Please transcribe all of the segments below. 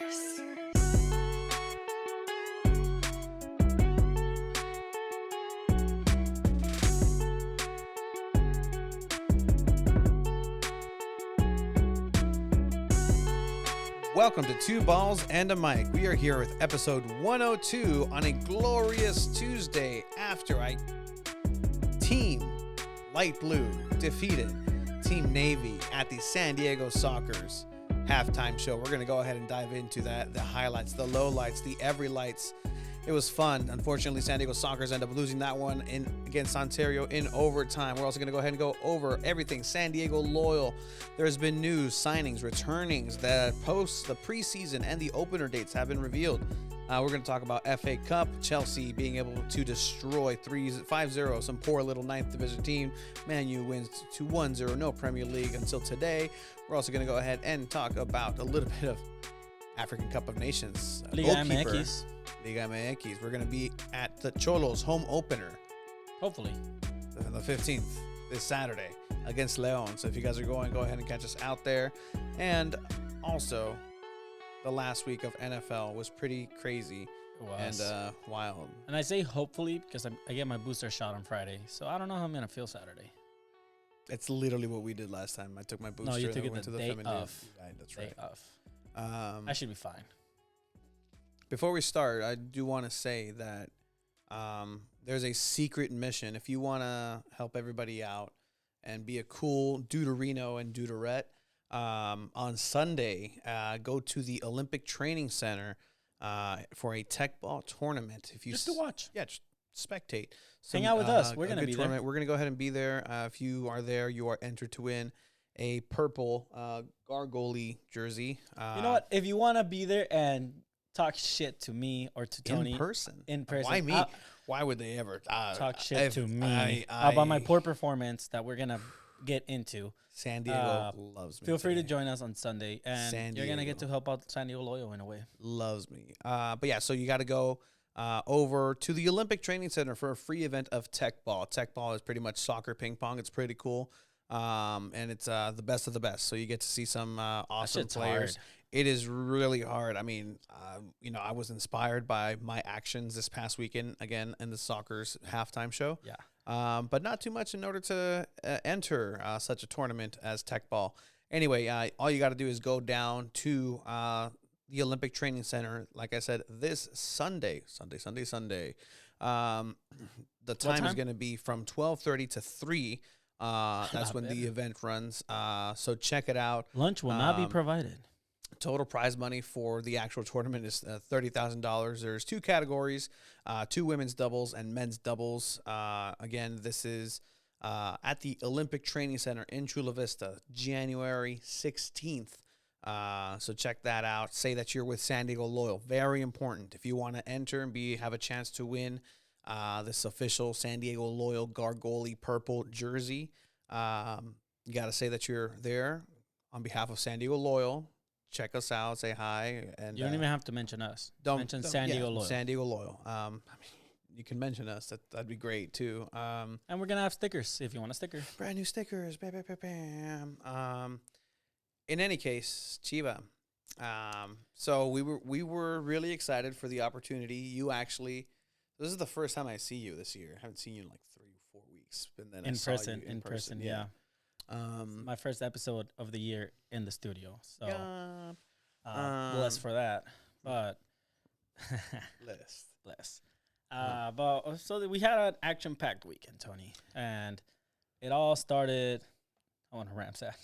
Cheers. Welcome to Two Balls and a Mic. We are here with episode 102 on a glorious Tuesday after Team Light Blue defeated Team Navy at the San Diego Sockers halftime show. We're going to go ahead and dive into that, the highlights, the lowlights, the every lights. It was fun. Unfortunately, San Diego Sockers end up losing that one against Ontario in overtime. We're also going to go ahead and go over everything San Diego Loyal. There's been news, signings, returnings, the preseason, and the opener dates have been revealed. We're going to talk about FA Cup, Chelsea being able to destroy 5-0 some poor little 9th division team. Man U wins 2-1-0, no Premier League until today. We're also going to go ahead and talk about a little bit of African Cup of Nations. Liga MX. Liga MX. We're going to be at the Cholos home opener. Hopefully. The 15th, this Saturday, against Leon. So if you guys are going, go ahead and catch us out there. And also, the last week of NFL was pretty crazy and wild. And I say hopefully because I get my booster shot on Friday. So I don't know how I'm going to feel Saturday. It's literally what we did last time. I took my booster. No, you took and it went the to the day feminine. off. Right, that's day right. Off. I should be fine. Before we start, I do want to say that there's a secret mission. If you want to help everybody out and be a cool Deuterino and Deuterette, on Sunday, go to the Olympic Training Center for a tech ball tournament. If you Just to watch. Yeah, just spectate. Hang out with us. We're going to be tournament. there. We're going to go ahead and be there. If you are there, you are entered to win a purple Gargoyle jersey. You know what? If you want to be there and talk shit to me or to Tony in person. Why me? Why would they ever talk shit to me about my poor performance that we're gonna get into? San Diego loves me. Feel free to join us on Sunday, and you're gonna get to help out San Diego Loyal in a way. Loves me. But yeah, so you got to go over to the Olympic Training Center for a free event of tech ball. Tech ball is pretty much soccer ping pong. It's pretty cool. And it's the best of the best. So you get to see some awesome players. Hard. It is really hard. I mean, I was inspired by my actions this past weekend, again, in the soccer's halftime show. Yeah. But not too much in order to enter such a tournament as tech ball. Anyway, all you got to do is go down to the Olympic Training Center, like I said, this Sunday. The time is going to be from 12:30 to 3. That's when the event runs. So check it out. Lunch will not be provided. Total prize money for the actual tournament is $30,000. There's 2 categories, 2 women's doubles and men's doubles. Again, this is at the Olympic Training Center in Chula Vista, January 16th. So check that out. Say that you're with San Diego Loyal. Very important. If you want to enter and have a chance to win this official San Diego Loyal Gargoyle purple jersey, you got to say that you're there on behalf of San Diego Loyal. Check us out, say hi, and You don't even have to mention us. Mention San Diego Loyal. San Diego Loyal. I mean, you can mention us. That'd be great too. And we're gonna have stickers if you want a sticker. Brand new stickers. Bam, bam, bam, bam. In any case, Chiva. So we were really excited for the opportunity. You actually, this is the first time I see you this year. I haven't seen you in like 3 or 4 weeks. And then in person, yeah. My first episode of the year in the studio. So blessed for that. But blessed. But so we had an action-packed weekend, Tony, and it all started. I want to ransack.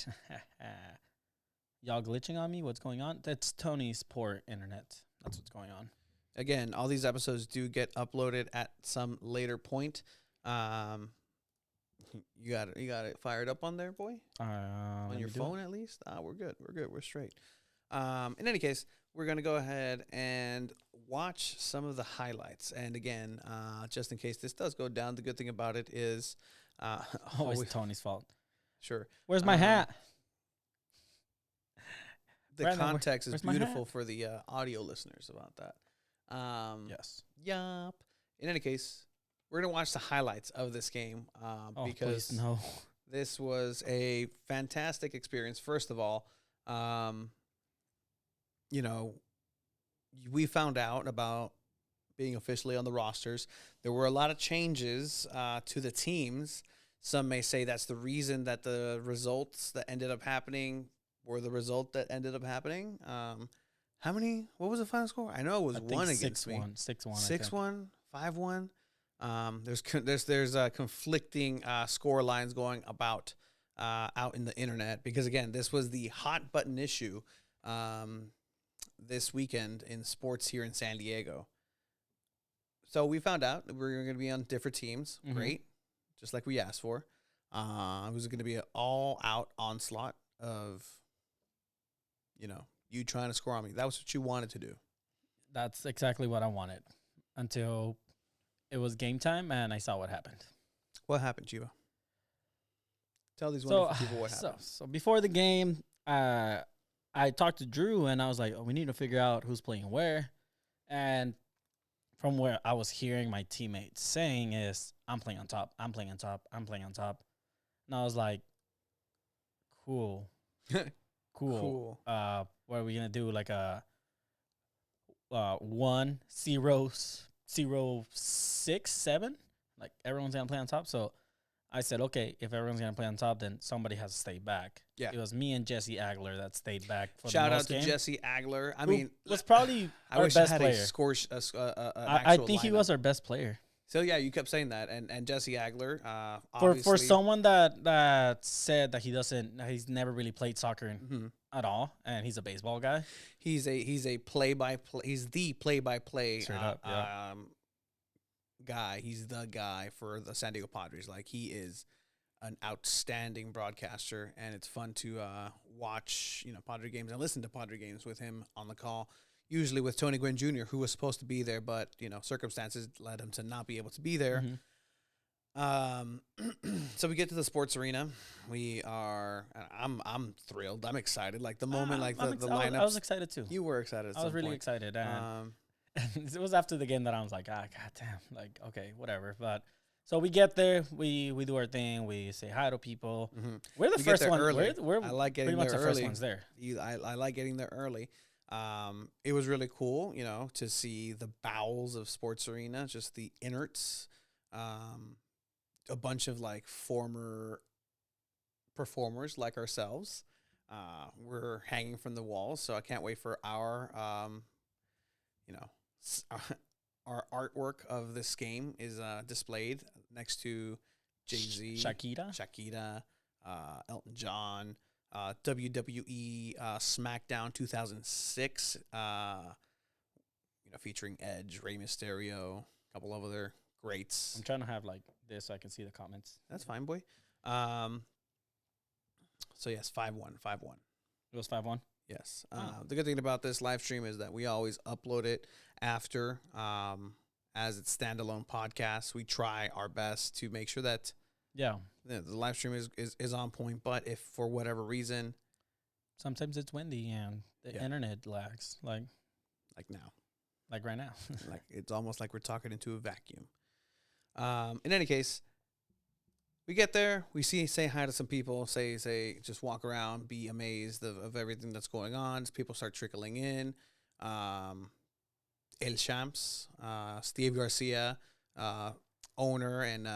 Y'all glitching on me? What's going on? That's Tony's poor internet. That's what's going on. Again, all these episodes do get uploaded at some later point. You got it fired up on there, boy? On your phone, at least? We're good. We're straight. In any case, we're going to go ahead and watch some of the highlights. And again, just in case this does go down, the good thing about it is... always Tony's fault. Sure. Where's my hat? The Brandon, context is where's my beautiful hat? for the audio listeners about that. Yes. Yup. In any case, we're going to watch the highlights of this game because please, no. this was a fantastic experience. First of all, we found out about being officially on the rosters. There were a lot of changes to the teams. Some may say that's the reason that the results that ended up happening were the result that ended up happening. How many? What was the final score? I know it was one against me. 6-1. 6-1, 5-1. There's conflicting score lines going about out in the internet because again, this was the hot button issue this weekend in sports here in San Diego. So we found out that we were going to be on different teams. Mm-hmm. Great, just like we asked for. It was going to be an all-out onslaught of, you trying to score on me. That was what you wanted to do. That's exactly what I wanted until it was game time and I saw what happened. What happened, Chiva? Tell these wonderful people what happened. So before the game, I talked to Drew and I was like, we need to figure out who's playing where. And from where I was hearing my teammates saying is, I'm playing on top. And I was like, cool. Cool. What are we going to do? Like a 1-0-0-6-7? Like everyone's going to play on top. So I said, okay, if everyone's going to play on top, then somebody has to stay back. Yeah. It was me and Jesse Agler that stayed back for Shout the most game. Shout out to Jesse Agler. I mean, was probably our best player. I think he was our best player. So, yeah, you kept saying that. And Jesse Agler, for someone that said that he's never really played soccer at all, and he's a baseball guy. He's the play-by-play Straight up, yeah. Guy. He's the guy for the San Diego Padres. Like, he is an outstanding broadcaster, and it's fun to watch, Padre games and listen to Padre games with him on the call. Usually with Tony Gwynn Jr., who was supposed to be there, but circumstances led him to not be able to be there. Mm-hmm. So we get to the sports arena. I'm thrilled. I'm excited. Like the moment, the lineup. I was excited too. You were excited. I was really excited. And it was after the game that I was like, goddamn, like okay, whatever. But so we get there, we do our thing, we say hi to people. Mm-hmm. We're the first one. We're I like getting pretty much there the early. First ones there. I like getting there early. It was really cool, to see the bowels of Sports Arena, just the innards, a bunch of like former performers like ourselves. We're hanging from the walls, so I can't wait for our, our artwork of this game is displayed next to Jay-Z, Shakira, Elton John. WWE SmackDown 2006, featuring Edge, Rey Mysterio, a couple of other greats. I'm trying to have like this so I can see the comments. That's fine, boy. So yes, 5-1. It was 5-1? Yes. The good thing about this live stream is that we always upload it after as its standalone podcast. We try our best to make sure that the live stream is on point, but if for whatever reason, sometimes it's windy and the internet lags, like now, like right now, like it's almost like we're talking into a vacuum. In any case, we get there, we say hi to some people, say just walk around, be amazed of everything that's going on. People start trickling in. El Champs, Steve Garcia, owner and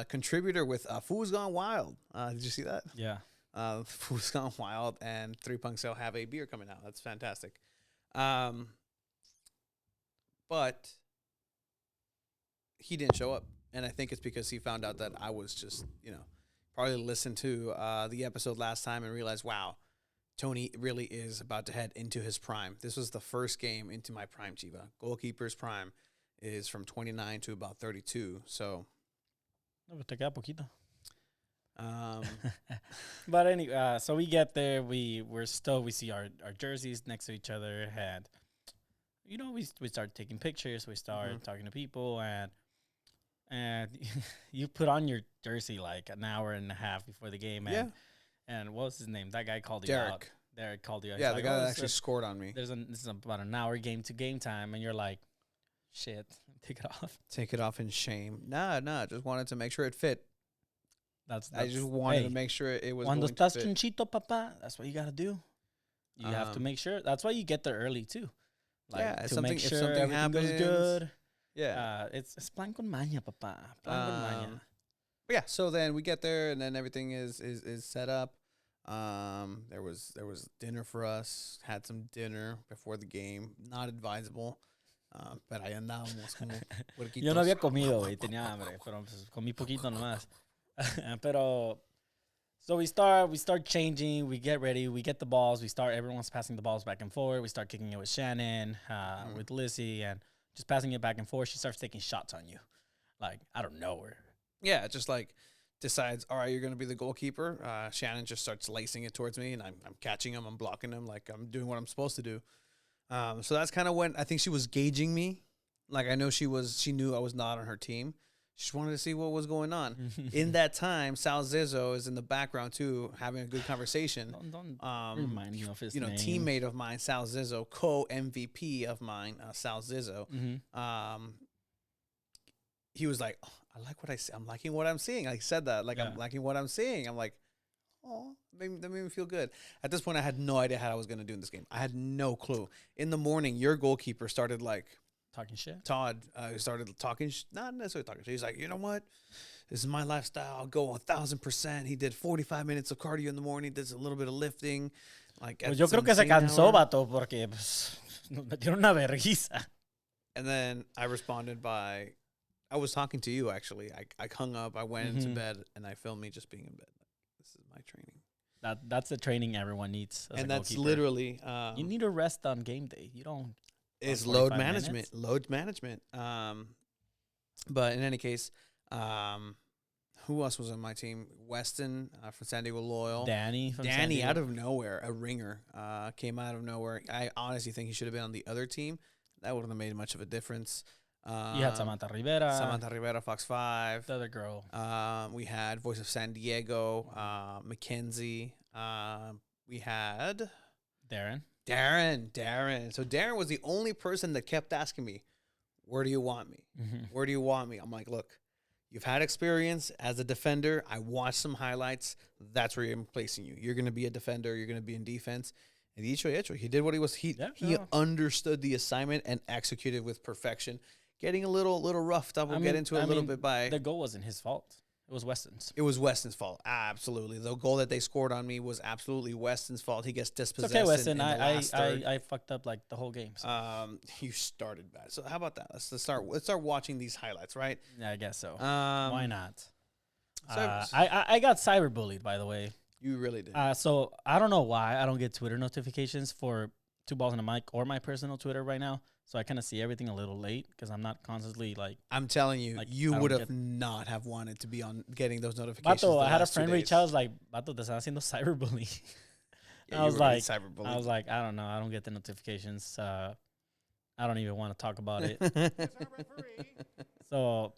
contributor with Food's Gone Wild. Did you see that? Yeah. Food's Gone Wild and 3 Punks Sale have a beer coming out. That's fantastic. But he didn't show up, and I think it's because he found out that I was just, probably listened to the episode last time and realized, wow, Tony really is about to head into his prime. This was the first game into my prime, Chiva. Goalkeeper's prime is from 29 to about 32. So, te queda poquito. But anyway, so we get there. We see our jerseys next to each other, and we start taking pictures. We start talking to people, and you put on your jersey like an hour and a half before the game. And what was his name? That guy called you out. Derek called you out. Yeah, the guy that actually scored on me. This is about an hour game to game time, and you're like, shit, take it off. Take it off in shame. Nah, just wanted to make sure it fit. That's I just wanted to make sure it was Cuando going to estás fit. chonchito, papá, that's what you got to do. You have to make sure. That's why you get there early, too. like Yeah, to something- make if sure something everything goes happens, good. Yeah. It's plan con maña, papá. Plan con maña. But yeah, so then we get there, and then everything is set up. There was dinner for us. Had some dinner before the game. Not advisable. Pero ahí andábamos como puerquitos. Yo no había comido, güey. Tenía hambre, pero pues, comí poquito nomás. Pero so we start changing. We get ready. We get the balls. Everyone's passing the balls back and forth. We start kicking it with Shannon, with Lissy, and just passing it back and forth. She starts taking shots on you, like out of nowhere. Yeah, just like decides, all right, you're going to be the goalkeeper. Shannon just starts lacing it towards me, and I'm catching him. I'm blocking him, like I'm doing what I'm supposed to do. So that's kind of when I think she was gauging me. Like I know she knew I was not on her team. She just wanted to see what was going on. In that time, Sal Zizzo is in the background too, having a good conversation. Don't remind me of his name. Teammate of mine, Sal Zizzo, co-MVP of mine, Sal Zizzo. He was like, oh, I like what I see. I'm liking what I'm seeing. I said that. Like, I'm liking what I'm seeing. I'm like, oh, that made me feel good. At this point, I had no idea how I was going to do in this game. I had no clue. In the morning, your goalkeeper started like, talking shit. Todd started talking, not necessarily talking shit. He's like, you know what? This is my lifestyle. I'll go 1,000%. He did 45 minutes of cardio in the morning. Did a little bit of lifting. Like, pues yo creo que se cansó, vato, porque pues, nos metieron una vergüenza. And then I responded by, I was talking to you actually. I hung up. I went into bed and I filmed me just being in bed. This is my training. That's the training everyone needs. And that's literally. You need to rest on game day. You don't. Is load management. Load management. But in any case, who else was on my team? Weston from San Diego Loyal. Danny out of nowhere, a ringer, came out of nowhere. I honestly think he should have been on the other team. That wouldn't have made much of a difference. You had Samantha Rivera, Fox 5. the other girl. We had Voice of San Diego, Mackenzie. We had Darren. So Darren was the only person that kept asking me, where do you want me? Where do you want me? I'm like, look, you've had experience as a defender. I watched some highlights. That's where I'm placing you. You're going to be a defender. You're going to be in defense. And he did what he was. He understood the assignment and executed with perfection. Getting a little roughed up. We'll get into it a little bit by... The goal wasn't his fault. It was Weston's. It was Weston's fault. Absolutely. The goal that they scored on me was absolutely Weston's fault. He gets dispossessed. It's okay, Weston. In the last third. I fucked up like the whole game. So. You started bad. So how about that? Let's start watching these highlights, right? Yeah, I guess so. Why not? So I got cyberbullied, by the way. You really did. So I don't know why I don't get Twitter notifications for Two Balls and a Mic or my personal Twitter right now. So I kind of see everything a little late because I'm not constantly like. I'm telling you, like, you would have not have wanted to be on getting those notifications. Vato, I had a friend reach out. I was like, "Vato, te están haciendo cyberbullying." Yeah, I was like, I don't know. I don't get the notifications. I don't even want to talk about it. So,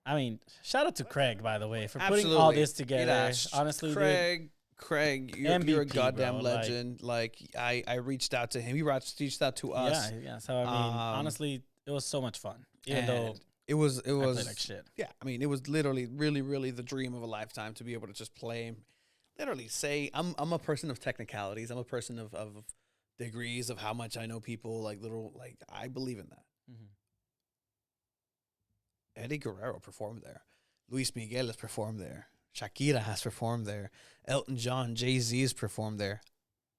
I mean, shout out to Craig, by the way, for putting all this together. Honestly, Craig, you're a goddamn legend. Like I reached out to him. He reached out to us. Yeah. So I mean, honestly, it was so much fun. Even though it was I played like shit. Yeah, I mean, it was literally, really, really the dream of a lifetime to be able to just play and literally say, I'm a person of technicalities. I'm a person of degrees of how much I know people. I believe in that. Eddie Guerrero performed there. Luis Miguel has performed there. Shakira has performed there. Elton John, Jay-Z's performed there.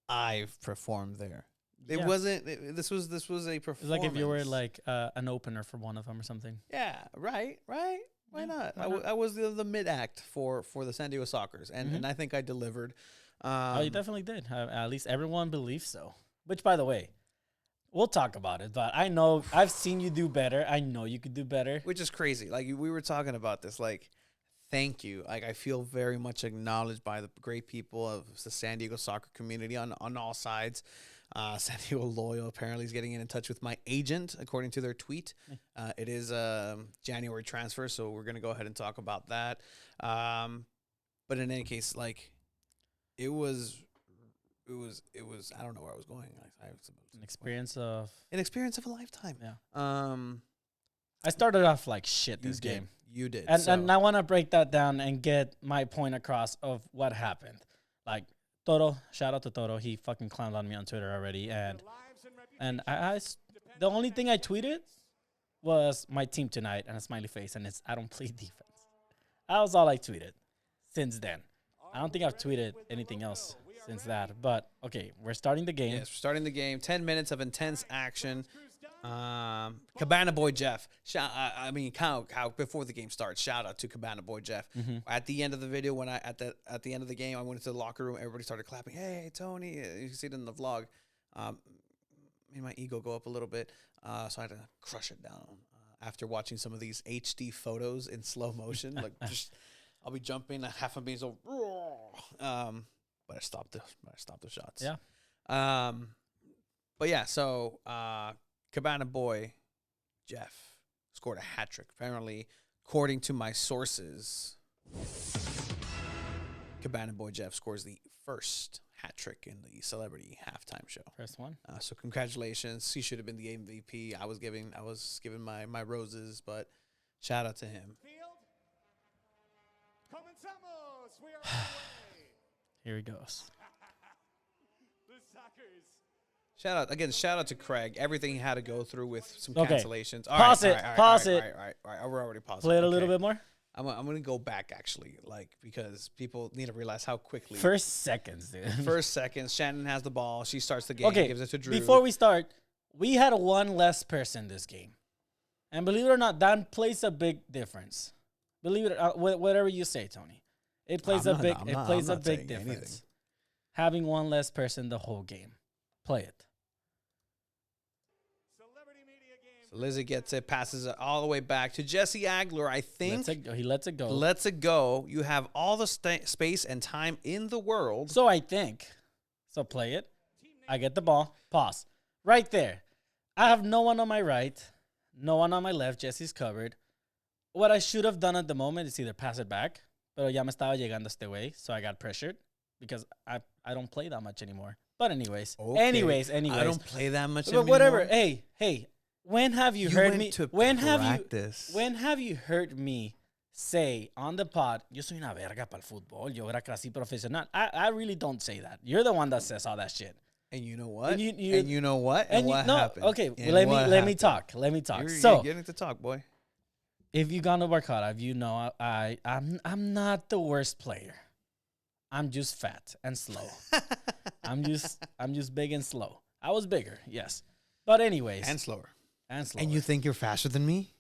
I've performed there. It wasn't. This was a performance. It's like if you were like an opener for one of them or something. Yeah. Right. Why not? I was the mid act for the San Diego Sockers, and I think I delivered. You definitely did. At least everyone believes so. Which, by the way, we'll talk about it. But I know I've seen you do better. I know you could do better. Which is crazy. Like we were talking about this. Like. Thank you. Like I feel very much acknowledged by the great people of the San Diego soccer community on all sides. San Diego Loyal apparently is getting in touch with my agent, according to their tweet. It is a January transfer, so we're gonna go ahead and talk about that. But in any case, like it was. I don't know where I was going. An experience of a lifetime. Yeah. I started off like shit this game. You did. And I want to break that down and get my point across of what happened. Like, Toro, shout out to Toro. He fucking clowned on me on Twitter already, and the only thing I tweeted was my team tonight and a smiley face, and it's I don't play defense. That was all I tweeted since then. I don't think I've tweeted anything else since that. But okay, we're starting the game. Yes, we're starting the game. 10 minutes of intense action. Cabana Boy Jeff. Before the game starts, shout out to Cabana Boy Jeff. At the end of the video, at the end of the game, I went into the locker room. Everybody started clapping. Hey, Tony! You can see it in the vlog. Made my ego go up a little bit, so I had to crush it down. After watching some of these HD photos in slow motion, like I'll be jumping, half of me so, but I stopped the shots. Yeah. But yeah, so Cabana Boy Jeff scored a hat trick. Apparently, according to my sources, Cabana Boy Jeff scores the first hat trick in the celebrity halftime show. First one. So congratulations. He should have been the MVP. I was giving my roses, but shout out to him. Here he goes. Shout out to Craig. Everything he had to go through with some cancellations. Pause it. All right. We're already pausing. Play it a little bit more. I'm going to go back, actually, because people need to realize how quickly. First seconds, dude. First seconds. Shannon has the ball. She starts the game. Gives it to Drew. Before we start, we had one less person this game. And believe it or not, that plays a big difference. Believe it or whatever you say, Tony. It plays a big difference. Anything. Having one less person the whole game. Play it. Lizzie gets it, passes it all the way back to Jesse Agler, I think. He lets it go. Lets it go. You have all the space and time in the world. So I think. So play it. I get the ball. Pause. Right there. I have no one on my right. No one on my left. Jesse's covered. What I should have done at the moment is either pass it back. Pero ya me estaba llegando este way. So I got pressured. Because I don't play that much anymore. But anyways. Okay. Anyways. I don't play that much anymore. But whatever. Hey. When have you heard me? When practice. have you heard me say on the pod, yo soy una verga para el fútbol, yo era casi profesional? I really don't say that. You're the one that says all that shit. And you know what? And you know what? And what happened? Okay, let me talk. You're getting to talk, boy. If you've gone to Barcada, you know I'm not the worst player. I'm just fat and slow. I'm just big and slow. I was bigger, yes. But anyways. And slower. And you think you're faster than me?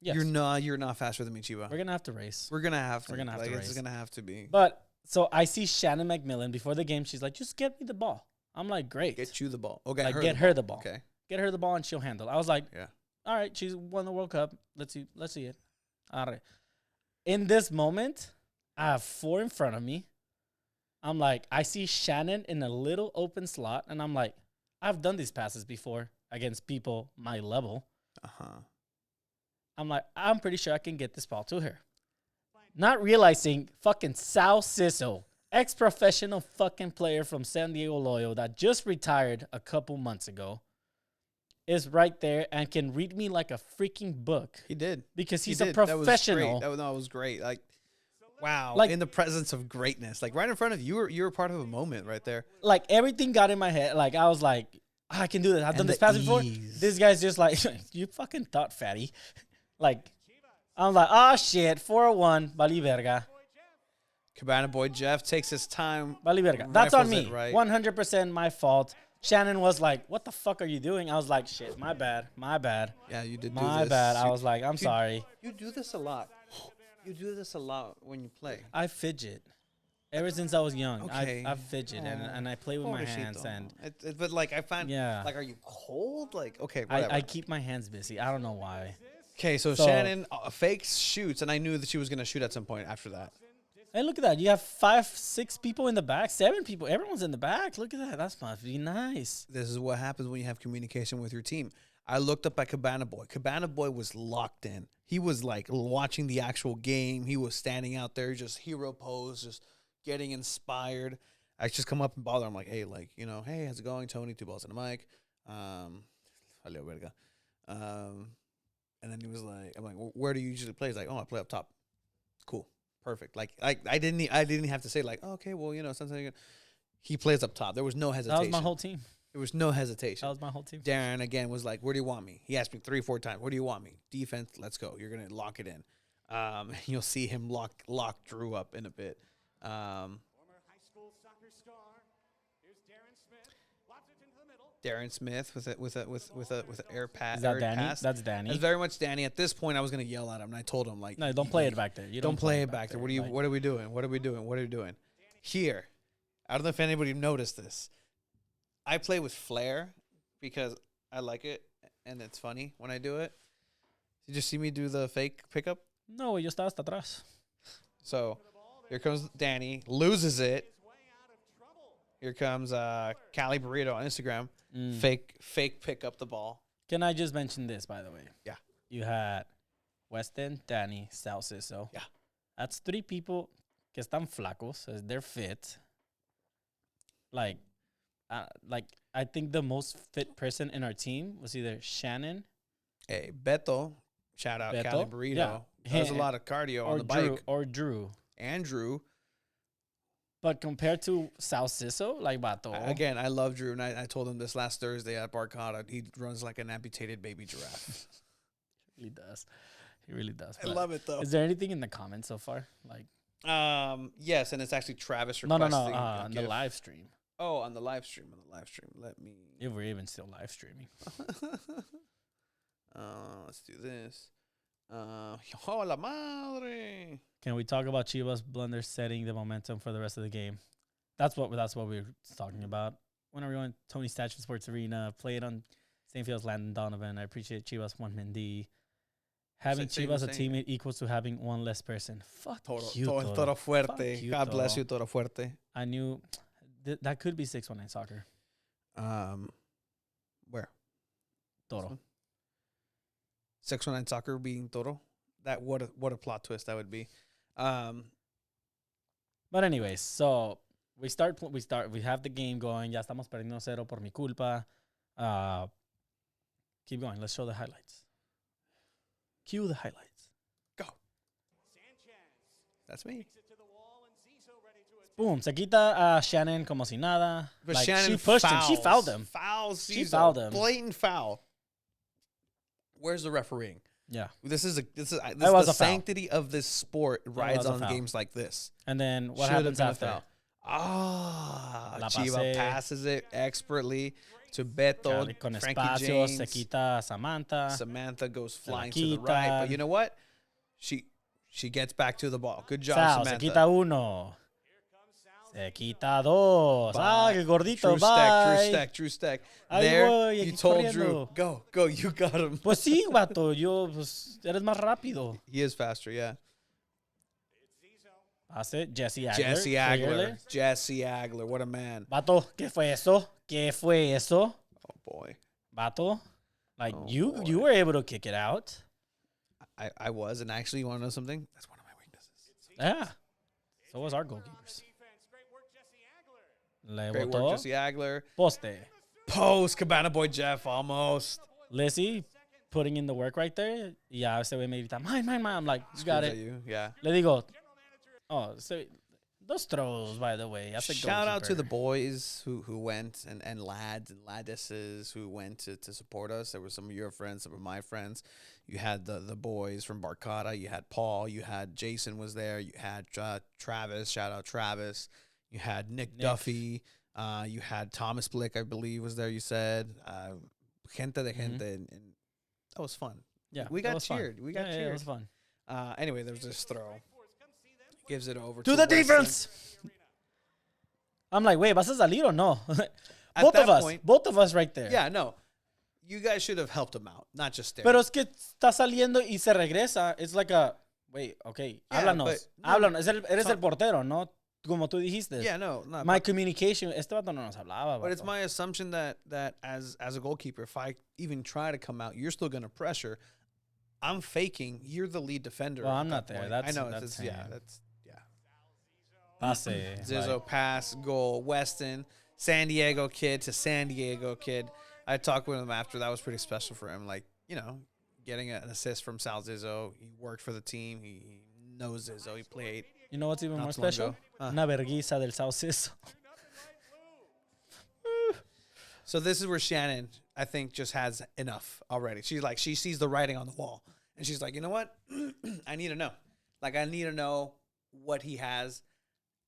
Yes. You're not faster than me, Chiba. We're gonna have to race. We're gonna have to race. It's gonna have to be. But so I see Shannon McMillan before the game. She's like, just get me the ball. I'm like, great. Get you the ball. Okay. Like, get her the ball. Okay. Get her the ball and she'll handle it. I was like, yeah. All right, she's won the World Cup. Let's see it. All right. In this moment, I have 4 in front of me. I'm like, I see Shannon in a little open slot, and I'm like, I've done these passes before against people my level. I'm like, I'm pretty sure I can get this ball to her. Not realizing fucking Sal Sisso, ex-professional fucking player from San Diego Loyo that just retired a couple months ago, is right there and can read me like a freaking book. He did. Because he's a professional. That was great. Like, wow. Like, in the presence of greatness. Like, right in front of you. You were part of a moment right there. Like, everything got in my head. Like, I was like, I can do this. I've done this pass before. This guy's just like, you fucking thought, fatty. Like, I'm like, oh, shit. 4-1. Vali verga. Cabana Boy Jeff takes his time. Vali verga. That's on me. Right? 100% my fault. Shannon was like, what the fuck are you doing? I was like, shit, my bad. Yeah, you did do this. My bad. I was like, I'm sorry. You do this a lot. You do this a lot when you play. I fidget. Ever since I was young, okay. I fidget and I play with my hands. But like, I find, like, are you cold? Like, okay, whatever. I keep my hands busy. I don't know why. Okay, so Shannon fakes, shoots, and I knew that she was going to shoot at some point after that. Hey, look at that. You have 5, 6 people in the back, 7 people. Everyone's in the back. Look at that. That's must be nice. This is what happens when you have communication with your team. I looked up at Cabana Boy. Cabana Boy was locked in. He was like watching the actual game. He was standing out there, just hero pose, just getting inspired. I just come up and bother him like, hey, like, you know, hey, how's it going, Tony? 2 balls in the mic. And then he was like, I'm like, where do you usually play? He's like, oh, I play up top. Cool. Perfect. Like I didn't have to say like, oh, okay, well, you know, sometimes He plays up top. There was no hesitation. That was my whole team. There was no hesitation. That was my whole team. Darren, again, was like, where do you want me? He asked me 3-4 times. Where do you want me? Defense, let's go. You're going to lock it in. You'll see him lock Drew up in a bit. Former high school soccer star. Here's Darren Smith. Lobs it into the middle. Darren Smith with an air pass. Is that Danny? Pass. That's Danny. That's very much Danny. At this point, I was going to yell at him, and I told him, like, No, don't play it back there. You don't play it back there. What are we doing? What are we doing? What are we doing? Here, I don't know if anybody noticed this. I play with flair because I like it, and it's funny when I do it. Did you see me do the fake pickup? No, yo estaba hasta atrás. So here comes Danny, loses it. Here comes Cali Burrito on Instagram. Fake pick up the ball. Can I just mention this, by the way? Yeah. You had Weston, Danny, Sal Ciso. Yeah. That's 3 people que están flacos. They're fit. Like, I think the most fit person in our team was either Shannon. Hey, Beto. Shout out Cali Burrito. Yeah. Does a lot of cardio on the bike. Or Drew. Andrew. But compared to Sal Ciso, like, vato. Again, I love Drew, and I told him this last Thursday at Barcada. He runs like an amputated baby giraffe. He does. He really does. I love it, though. Is there anything in the comments so far? Like, yes, and it's actually Travis no, requesting. on the live stream. Oh, on the live stream. Let me. If we're even still live streaming. Let's do this. Oh, la madre. Can we talk about Chivas blunders setting the momentum for the rest of the game? That's what we were talking about. When are we going? Tony Statue Sports Arena. Play it on St. Field's Landon Donovan. I appreciate Chivas Juan Mendy. Having Chivas a teammate equals to having one less person. Fuck you, Toro Fuerte. Fuck you, God bless Toro. you, Toro Fuerte. I knew that could be 619 Soccer. Where? Toro. 619 Soccer being Toro. That what a plot twist that would be. But anyways, so we have the game going. Ya estamos perdiendo 0 por mi culpa. Keep going. Let's show the highlights. Cue the highlights. Go. That's me. Boom. Se quita a Shannon como si nada. But like, Shannon she pushed fouls. him. She fouled him. She fouled him. Blatant foul. Where's the refereeing? Yeah. This is was the a foul. sanctity of this sport rides on foul. games like this. And then what Should have happens been a after? foul. La Chiva pasé. passes it expertly to Beto. Con Frankie espacio, James. se quita a Samantha. Samantha goes la flying to the right. But quitan. you know what? She gets back to the ball. Good job, Sal, Samantha. se quita 1. Se quita 2. Bye. Qué gordito, True bye. True stack. Ahí There, voy, you aquí told corriendo. Drew, go, you got him. Pues sí, vato. Yo, pues, eres más rápido. He is faster, yeah. Hace Jesse Agler. Jesse Agler. clearly. Jesse Agler, what a man. Vato, ¿qué fue eso? ¿Qué fue eso? Oh, boy. Vato, like, Oh, you boy. you were able to kick it out. I was, and actually, you want to know something? That's one of my weaknesses. Yeah. So was our goalkeepers. Le Great botó. work, Jesse Agler. Poste. Post, Cabana Boy Jeff, almost. Lizzie putting in the work right there. Yeah, ese güey me grita, mine. I'm like, you got Screams it. at you, yeah. Le digo, oh, so those throws, by the way. That's a Shout out to the goalkeeper. boys who went and lads and ladesses who went to support us. There were some of your friends, some of my friends. You had the boys from Barcada. You had Paul. You had Jason was there. You had Travis. Shout out Travis. You had Nick Duffy. You had Thomas Blick, I believe, was there. You said gente de gente, and that was fun. Yeah, we that got was fun. cheered. We got Yeah, cheered. it was fun. Anyway, there's this throw. Gives it over To the Weston. defense. I'm like, wait, vas a salir or no? At both that of us. point- Both of us right there. Yeah, no. You guys should have helped him out, not just stare. Pero es que está saliendo y se regresa. It's like a, wait, okay, Yeah, háblanos. but no, Háblanos. Eres el Tom- portero, ¿no? Como tú dijiste. yeah, no, not My communication, este vato no nos hablaba. but it's vato. my assumption that as a goalkeeper, if I even try to come out, you're still going to pressure. I'm faking. You're the lead defender. Well, at I'm not that there. point. That's- I know. that's Yeah, him. that's yeah. Pase. Zizzo like, pass, goal, Weston, San Diego kid to San Diego kid. I talked with him after. That was pretty special for him. Like, you know, getting an assist from Sal Zizzo. He worked for the team. He knows Zizzo. He played. you know what's even Not more too long special? ago. Huh. Una verguiza del South Ciso. So this is where Shannon, I think, just has enough already. She's like, she sees the writing on the wall, and she's like, you know what? I need to know. Like, I need to know what he has.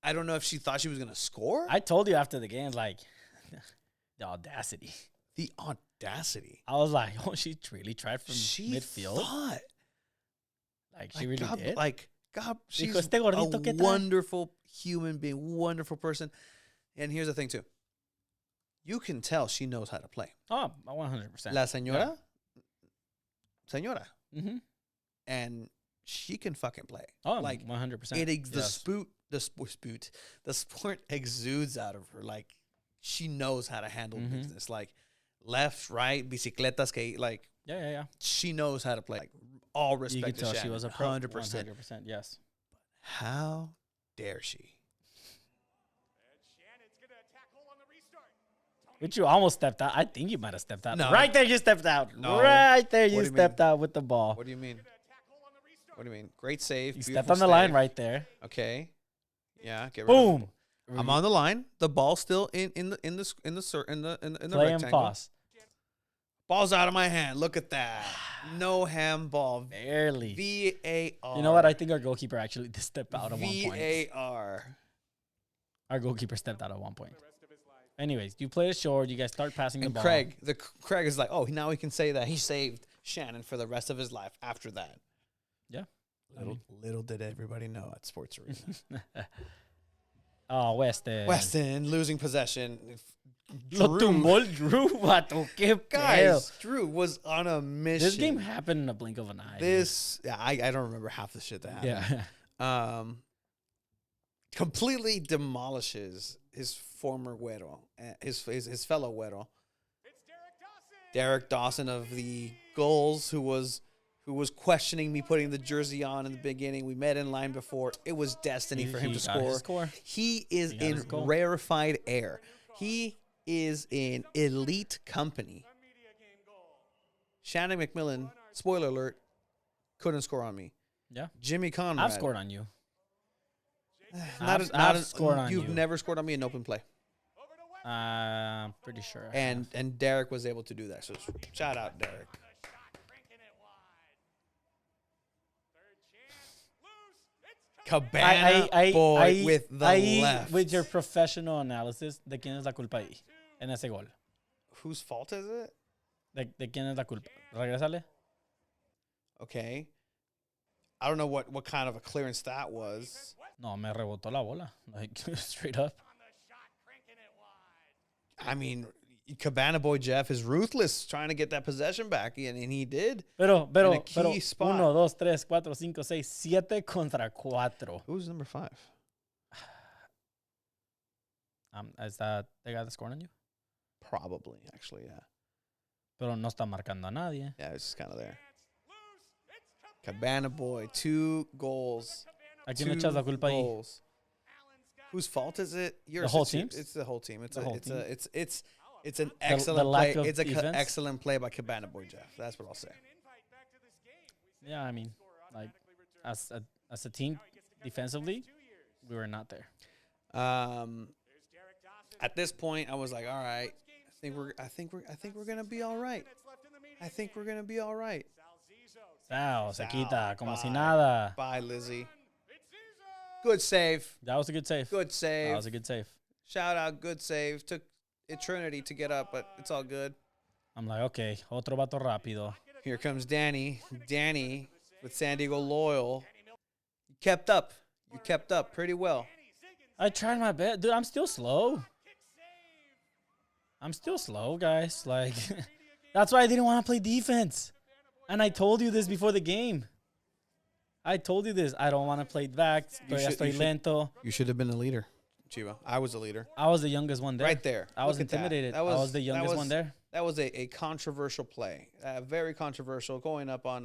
I don't know if she thought she was gonna score. I told you after the game, like, the audacity. The audacity. I was like, oh, she really tried from She midfield. thought, Like, she really God, did. like, God, she's Dijo, "Este gordito, a ¿qué trae?" wonderful human being, wonderful person. And here's the thing, too. You can tell she knows how to play. Oh, 100%. La señora, señora. Mm-hmm. And she can fucking play. Oh, like 100%. The sport exudes out of her. Like, she knows how to handle business. Like, left, right, bicicletas, que, like, Yeah. she knows how to play. Like, all respect You could to tell she Shannon, was a pro. 100%. 100%, yes. How dare she? And Shannon's going to attack hole on the restart. Tony But you almost stepped out. I think you might have stepped out. No. Right there, you stepped out. No. Right there, What you do you stepped mean? out with the ball. What do you mean? gonna attack hole on the restart. What do you mean? Great save. You stepped beautiful on the line save. right there. Okay. Yeah. Get rid of it. Boom. I'm on the line. The ball's still in the Play and rectangle. pause. Ball's out of my hand. Look at that. No handball. Barely. VAR. You know what? I think our goalkeeper actually did step out at one point. VAR. Our goalkeeper stepped out at one point. Anyways, you play it short. You guys start passing the And ball. Craig is like, oh, now he can say that he saved Shannon for the rest of his life after that. Yeah. Little did everybody know at Sports Arena. Oh, Weston. Weston losing possession. Lo tumbó el Drew, vato. Qué pedo. Guys, Drew was on a mission. This game happened in a blink of an eye. I don't remember half the shit that happened. Yeah. Completely demolishes his former güero, his fellow güero, It's Derek Derek Dawson. Dawson of the goals, who was questioning me putting the jersey on in the beginning. We met in line before. It was destiny for him to got his score. score. He is He got in his goal. rarefied air. He is in elite company. A media game goal. Shannon McMillan, spoiler alert, couldn't score on me. Yeah. Jimmy Conrad. I've scored on you. I've scored on You've you. never scored on me in open play. Over to West. I'm pretty sure. I have. And Derek was able to do that. So shout out, Derek. The shot cranking it wide. Third chance. Loose. It's Cabana boy with the ahí, left. with your professional analysis, ¿de quién es la culpa ahí? En ese gol. Whose fault is it? ¿De quién es la culpa? Regrésale. Okay. I don't know what kind of a clearance that was. No, me rebotó la bola. Like, straight up. on the shot cranking it wide. I mean, Cabana boy Jeff is ruthless trying to get that possession back, and he did. Pero, a key spot. 1, 2, 3, 4, 5, 6, 7 contra 4. Who's number 5? Is that the guy that's scoring on you? Probably, actually, yeah. Pero no está marcando a nadie. Yeah, it's just kind of there. Loose. It's Cabana boy, 2 goals. ¿A quién le echas la culpa ahí? Goals. Allen's got Whose fault is it? The whole team's? It's the whole team. It's The whole it's team. it's an excellent lack play. of It's an defense? excellent play by Cabana boy Jeff. That's what I'll say. an invite back to this game. We Yeah, I mean, like, as a team, defensively, we were not there. Um, There's Derek Dawson. at this point, I was like, all right, I think we're gonna be all right. Minutes left in the media I think game. we're gonna be all right. Sal Zizzo. Se quita, como si bye. nada. Bye, Lizzie. It's Zizzo. Good save. That was a good save. Good That save. was a good save. Shout out. Good save. Took eternity to get up, but it's all good. I'm like, okay, otro vato rápido. Here comes Danny. Danny with San Diego Loyal. You kept up. You kept up pretty well. I tried my best. Dude, I'm still slow. I'm still slow, guys. Like, that's why I didn't want to play defense. And I told you this before the game. I told you this. I don't want to play back. You Todavía should- estoy you should- lento. You should have been a leader, Chiva. I was a leader. I was the youngest one there. Right there. I was Look at that. intimidated. That I was the that youngest one there. That was a controversial play. Very controversial. Going up on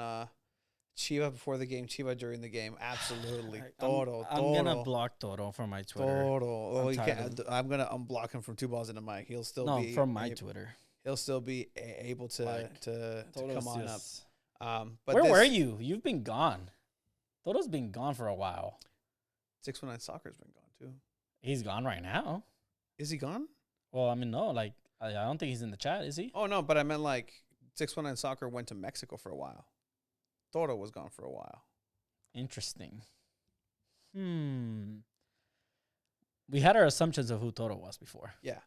Chiva before the game, Chiva during the game. Absolutely. Toro. I'm gonna block Toro from my Twitter. Toro. Oh, I'm you tired can't. I'm gonna unblock him from 2 balls in the mic. He'll still No, be from my Twitter. He'll still be able to Like, to Toro's come on just- up. But Where this, were you? You've been gone. Toro's been gone for a while. 619 Soccer's been gone too. He's gone right now. Is he gone? Well, I mean, no, like I don't think he's in the chat, is he? Oh, no, but I meant like 619 Soccer went to Mexico for a while. Toro was gone for a while. Interesting. We had our assumptions of who Toro was before. Yeah.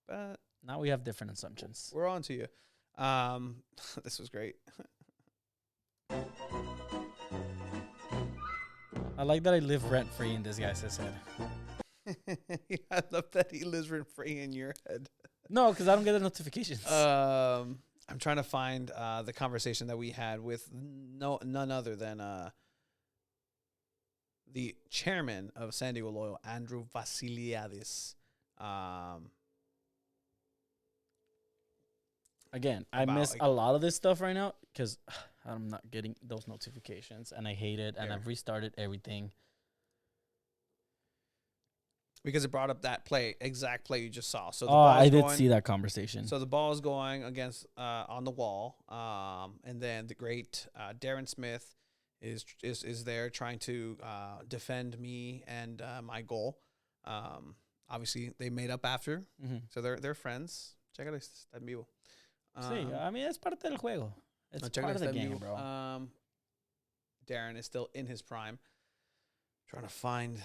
But Now we have different assumptions. we're on to you. This was great. I like that I live rent-free in this guy's head. I love that he lives rent free in your head. No, because I don't get the notifications. I'm trying to find the conversation that we had with none other than the chairman of San Diego Loyal, Andrew Vasiliadis. Again, I miss a lot of this stuff right now because I'm not getting those notifications, and I hate it, and I've restarted everything. Because it brought up that exact play you just saw. So the I did see that conversation. So the ball is going against on the wall, and then the great Darren Smith is there trying to defend me and my goal. Obviously, they made up after, so they're friends. Check out this en vivo. Sí, I mean, it's parte del juego. It's part of the game, bro. Darren is still in his prime. Trying to find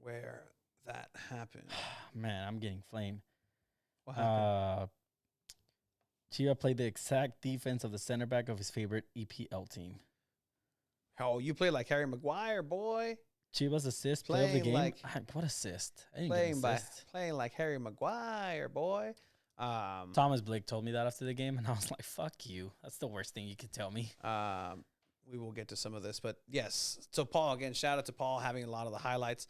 where that happened. Man, I'm getting flame. What happened? Chiva played the exact defense of the center back of his favorite EPL team. Oh, you play like Harry Maguire, boy. Chiva's assist play of the game. Like, what assist? I didn't get an assist. Playing like Harry Maguire, boy. Thomas Blake told me that after the game, and I was like, fuck you. That's the worst thing you could tell me. We will get to some of this, but yes. So Paul, again, shout out to Paul having a lot of the highlights.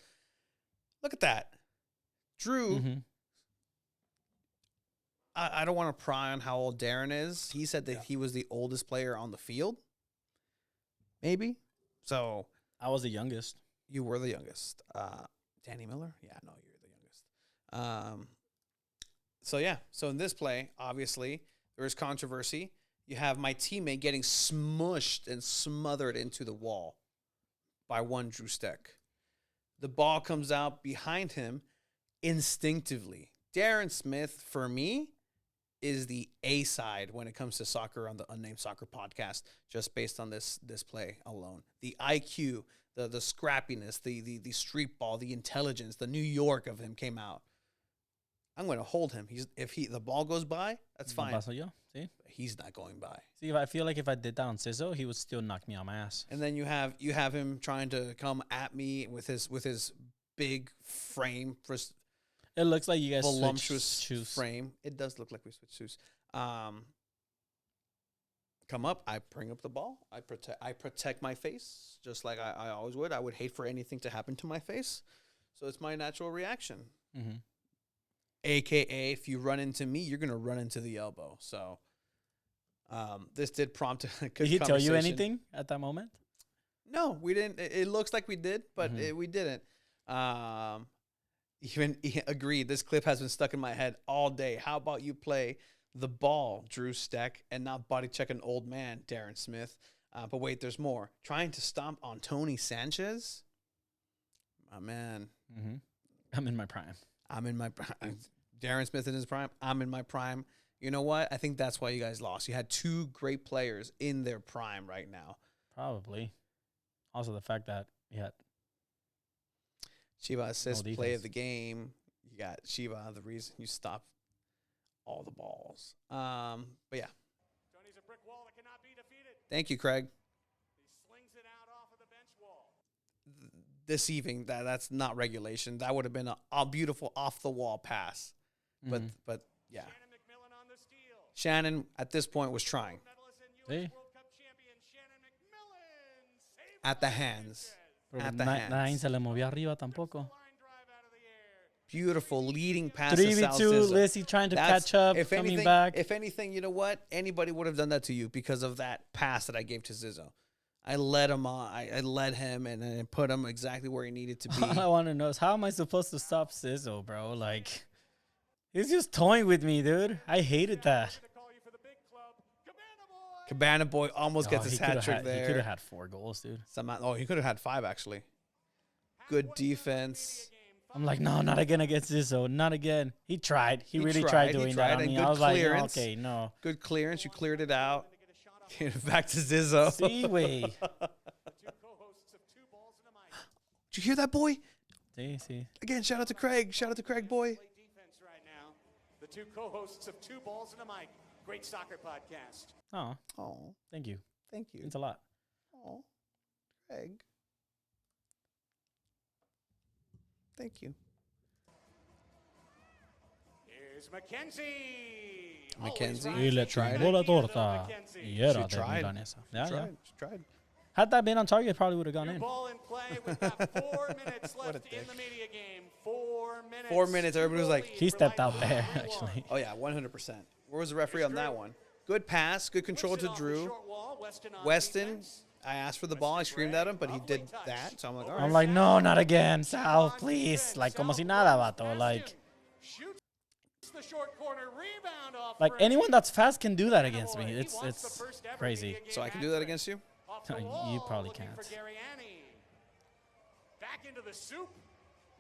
Look at that. Drew, I don't want to pry on how old Darren is. He said that he was the oldest player on the field. Maybe. So I was the youngest. You were the youngest. Danny Miller? Yeah, no, you're the youngest. So in this play, obviously, there is controversy. You have my teammate getting smushed and smothered into the wall by one Drew Steck. The ball comes out behind him instinctively. Darren Smith, for me, is the A side when it comes to soccer on the Unnamed Soccer podcast, just based on this play alone. The IQ, the scrappiness, the street ball, the intelligence, the New York of him came out. I'm going to hold him. If the ball goes by, that's fine. See? He's not going by. See, I feel like if I did that on Sizzo, he would still knock me on my ass. And then you have him trying to come at me with his big frame. It looks like you guys voluptuous shoes. Frame. It does look like we switched shoes. Come up. I bring up the ball. I protect my face just like I always would. I would hate for anything to happen to my face, so it's my natural reaction. AKA, if you run into me, you're gonna run into the elbow. So, this did prompt a good Did he tell you anything at that moment? No, we didn't. It looks like we did, but we didn't. Even he agreed. This clip has been stuck in my head all day. How about you play the ball, Drew Steck, and not body check an old man, Darren Smith? But wait, there's more. Trying to stomp on Tony Sanchez. My man. I'm in my prime. Darren Smith in his prime. I'm in my prime. You know what? I think that's why you guys lost. You had two great players in their prime right now. Probably. Also, the fact that Shiva assist play of the game. You got Shiva, the reason you stopped all the balls. But yeah. Tony's a brick wall that cannot be defeated. Thank you, Craig. He slings it out off of the bench wall. Deceiving. That's not regulation. That would have been a beautiful off the wall pass. But yeah. Shannon McMillan on the steal. Shannon at this point was trying. See? World Cup champion Shannon McMillan. At the hands. At the Nadie hands. se le movía arriba tampoco. Beautiful leading pass. 3v2, Lissy trying to catch up, coming back. If anything, you know what? Anybody would have done that to you because of that pass that I gave to Zizzo. I led him on. I led him and put him exactly where he needed to be. All I want to know is how am I supposed to stop Sizzo, bro? Like, he's just toying with me, dude. I hated that. Cabana Boy almost gets his hat trick there. He could have had 4 goals, dude. He could have had 5, actually. Good defense. I'm like, no, not again against Zizzo. Not again. He tried. He really tried doing that. I and mean, good I was like, clearance. okay, no. Good clearance. You cleared it out. Back to Zizzo. See, way. The two co-hosts of Two Balls and a Mic. Did you hear that, boy? See. Again, shout out to Craig. Shout out to Craig, boy. Play defense right now. The two co-hosts of Two Balls and a Mic. Great soccer podcast. Oh, Oh, thank you. thank you. Means a lot. Oh, Craig. Thank you. Here's Mackenzie. Mackenzie. Y le tried tumbó it. la torta. Y era She de tried. milanesa. Yeah. She tried. Had that been on target, probably would have gone New in. ball in play. We've got 4 minutes What a left in dick. the media game. 4 minutes. 4 minutes. Everybody was like, He stepped out there, actually. oh, yeah, 100%. Where was the referee on that one? Good pass. Good control to Drew. Weston, I asked for the ball. I screamed at him, but he did that. So I'm like, all right. I'm like, no, not again. Sal, please. Like, como si nada, vato. Like, Shoots the short corner. Rebound off like French. anyone that's fast can do that against me. He It's wants the first ever crazy. media game So I can do that against you? Off the You wall, probably looking can't. for Garriani. Back into the soup.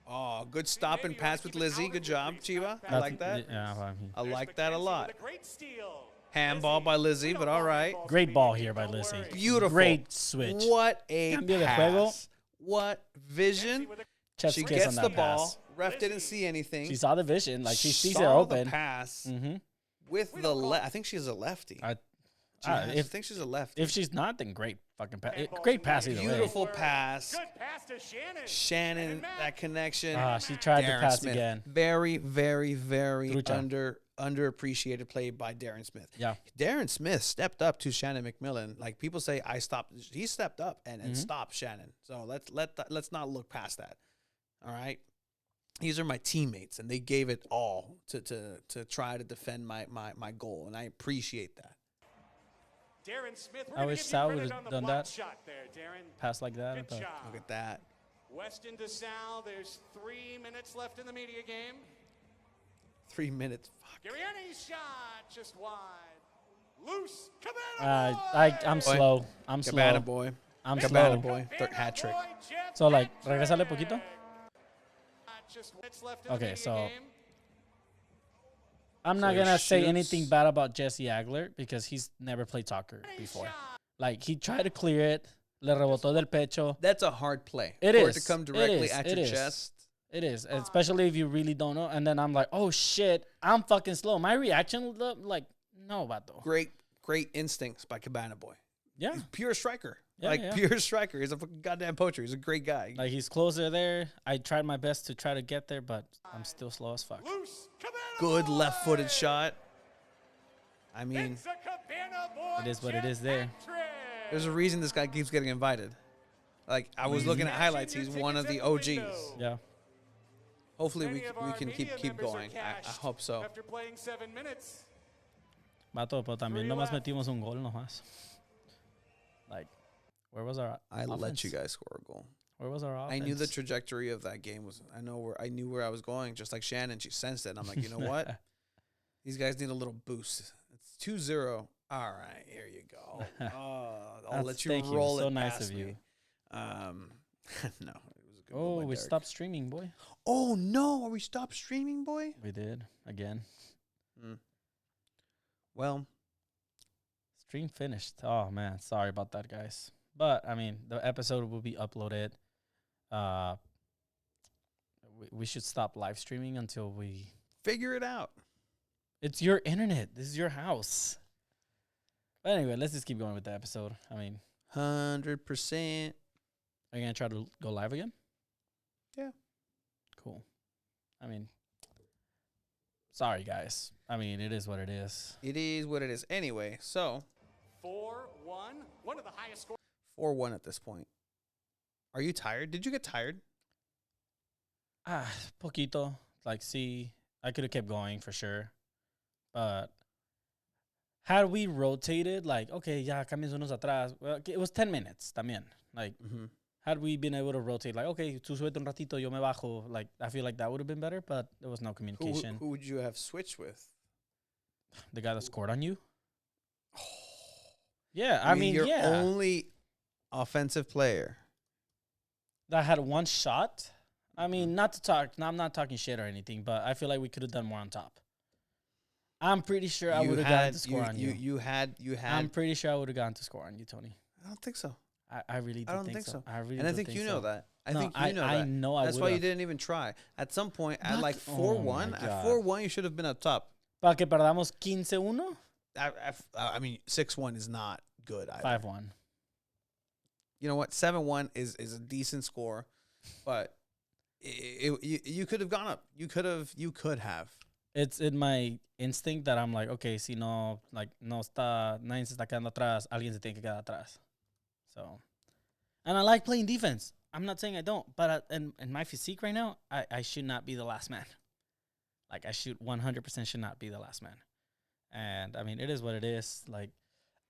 Oh, good stop and pass with Lizzie. Good job, Chiva. I like that. Yeah, I mean, I like that a lot. With a great steal. Handball by Lizzie, but all right. great ball here by Lizzie. Beautiful. Great switch. What a Cambio de juego. pass. What vision. Chef's She kiss gets on the that ball. pass. Ref didn't see anything. She saw the vision. Like, she sees it Saw open. the pass Mm-hmm. with the left. I think she's a lefty. I I think she's a lefty. If she's not, then great fucking pass. Great pass either way. Beautiful pass. Good pass to Shannon. Shannon, that connection. She tried to Darren pass Smith. again. Very, very, very Trucha. underappreciated play by Darren Smith. Yeah. Darren Smith stepped up to Shannon McMillan. Like people say, I stopped. He stepped up and Mm-hmm. stopped Shannon. So let's not look past that. All right. These are my teammates, and they gave it all to try to defend my goal, and I appreciate that. Darren Smith. We're I gonna wish give you Sal credit would've on the done block that. Shot there, Darren. Pass like that. I Good thought- job. Look at that. Weston to Sal. There's 3 minutes left in the media game. 3 minutes. Fuck. Garriani's shot just wide. Loose. Cabana I'm boy! slow. I'm Cabana slow. boy. I'm Cabana slow. boy. Third hat trick. Boy, Jeff So, like, Patrick. regresale poquito. Just minutes left in the Okay, media so game. I'm not So gonna say shoots. anything bad about Jesse Agler because he's never played soccer before. Like, he tried to clear it, le rebotó del pecho. That's a hard play. It For it to is. come It directly is. at It your is. chest. It is, especially if you really don't know. And then I'm like, oh shit, I'm fucking slow. My reaction, like, no, vato. Great instincts by Cabana boy. Yeah, He's pure striker. Yeah. Pure striker. He's a fucking goddamn poacher. He's a great guy. like he's closer there. I tried my best to try to get there, but I'm still slow as fuck. Loose. Cabana Good boy! left-footed shot. I mean, It's a Cabana boy, It is what it Jeff is there. Patrick. there's a reason this guy keeps getting invited. Like I was looking at highlights. He's one of the OGs. Yeah, Hopefully Many we of our can media keep members are going. I cashed hope so. After playing 7 minutes. vato, pero también 3 nomás left. metimos un gol nomás. Like, where was our I let offense? you guys score a goal. Where was our offense? I knew the trajectory of that game was. I knew where I was going. Just like Shannon, she sensed it. And I'm like, you know what? These guys need a little boost. It's 2-0. All right, here you go. I'll let you Thank you. roll So it nice past of me. you. No, it was a good Oh, goal by we Derek. stopped streaming, boy. Oh no, are we stopped streaming, boy? We did again. Well, Stream finished. Oh man, sorry about that, guys. But I mean, the episode will be uploaded. We should stop live streaming until we. figure it out. It's your internet. This is your house. But anyway, let's just keep going with the episode. I mean, 100%. are you gonna try to go live again? Yeah. Cool. I mean, sorry guys. I mean, it is what it is. It is what it is. Anyway, so 4-1. One of the highest scores. 4-1 at this point. Are you tired? Did you get tired? Poquito. Like, see, I could have kept going for sure. But had we rotated, like, okay, ya, cambies unos atrás. Well, it was 10 minutes también. Like, had we been able to rotate, like, okay, tú súbete un ratito, yo me bajo. Like, I feel like that would have been better, but there was no communication. Who would you have switched with? The guy that scored on you? Yeah, I mean, your yeah. only offensive player. That had one shot. I mean, not to talk. I'm not talking shit or anything, but I feel like we could have done more on top. I'm pretty sure I would have gotten to score on you. You had. I'm pretty sure I would have gotten to score on you, Tony. I don't think so. I really I don't think so. I really and I do think you know so. that. I No, think you know that. I know I That's why you would've. didn't even try. At some point, at What? like Oh my 4-1, God. at 4-1, you should have been up top. Para que perdamos 15-1? I mean, 6-1 is not good either. 5-1. You know what? 7-1 is a decent score, but you could have gone up. You could have. It's in my instinct that I'm like, okay, si no, like, nadie se está quedando atrás, alguien se tiene que quedar atrás. So, and I like playing defense. I'm not saying I don't, but in my physique right now, I should not be the last man. Like, I should 100% should not be the last man. And, I mean, it is what it is. Like,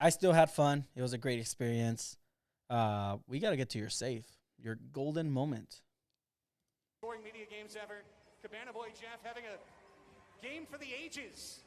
I still had fun. It was a great experience. We got to get to your save, your golden moment. Scoring media games ever. Cabana Boy Jeff having a game for the ages.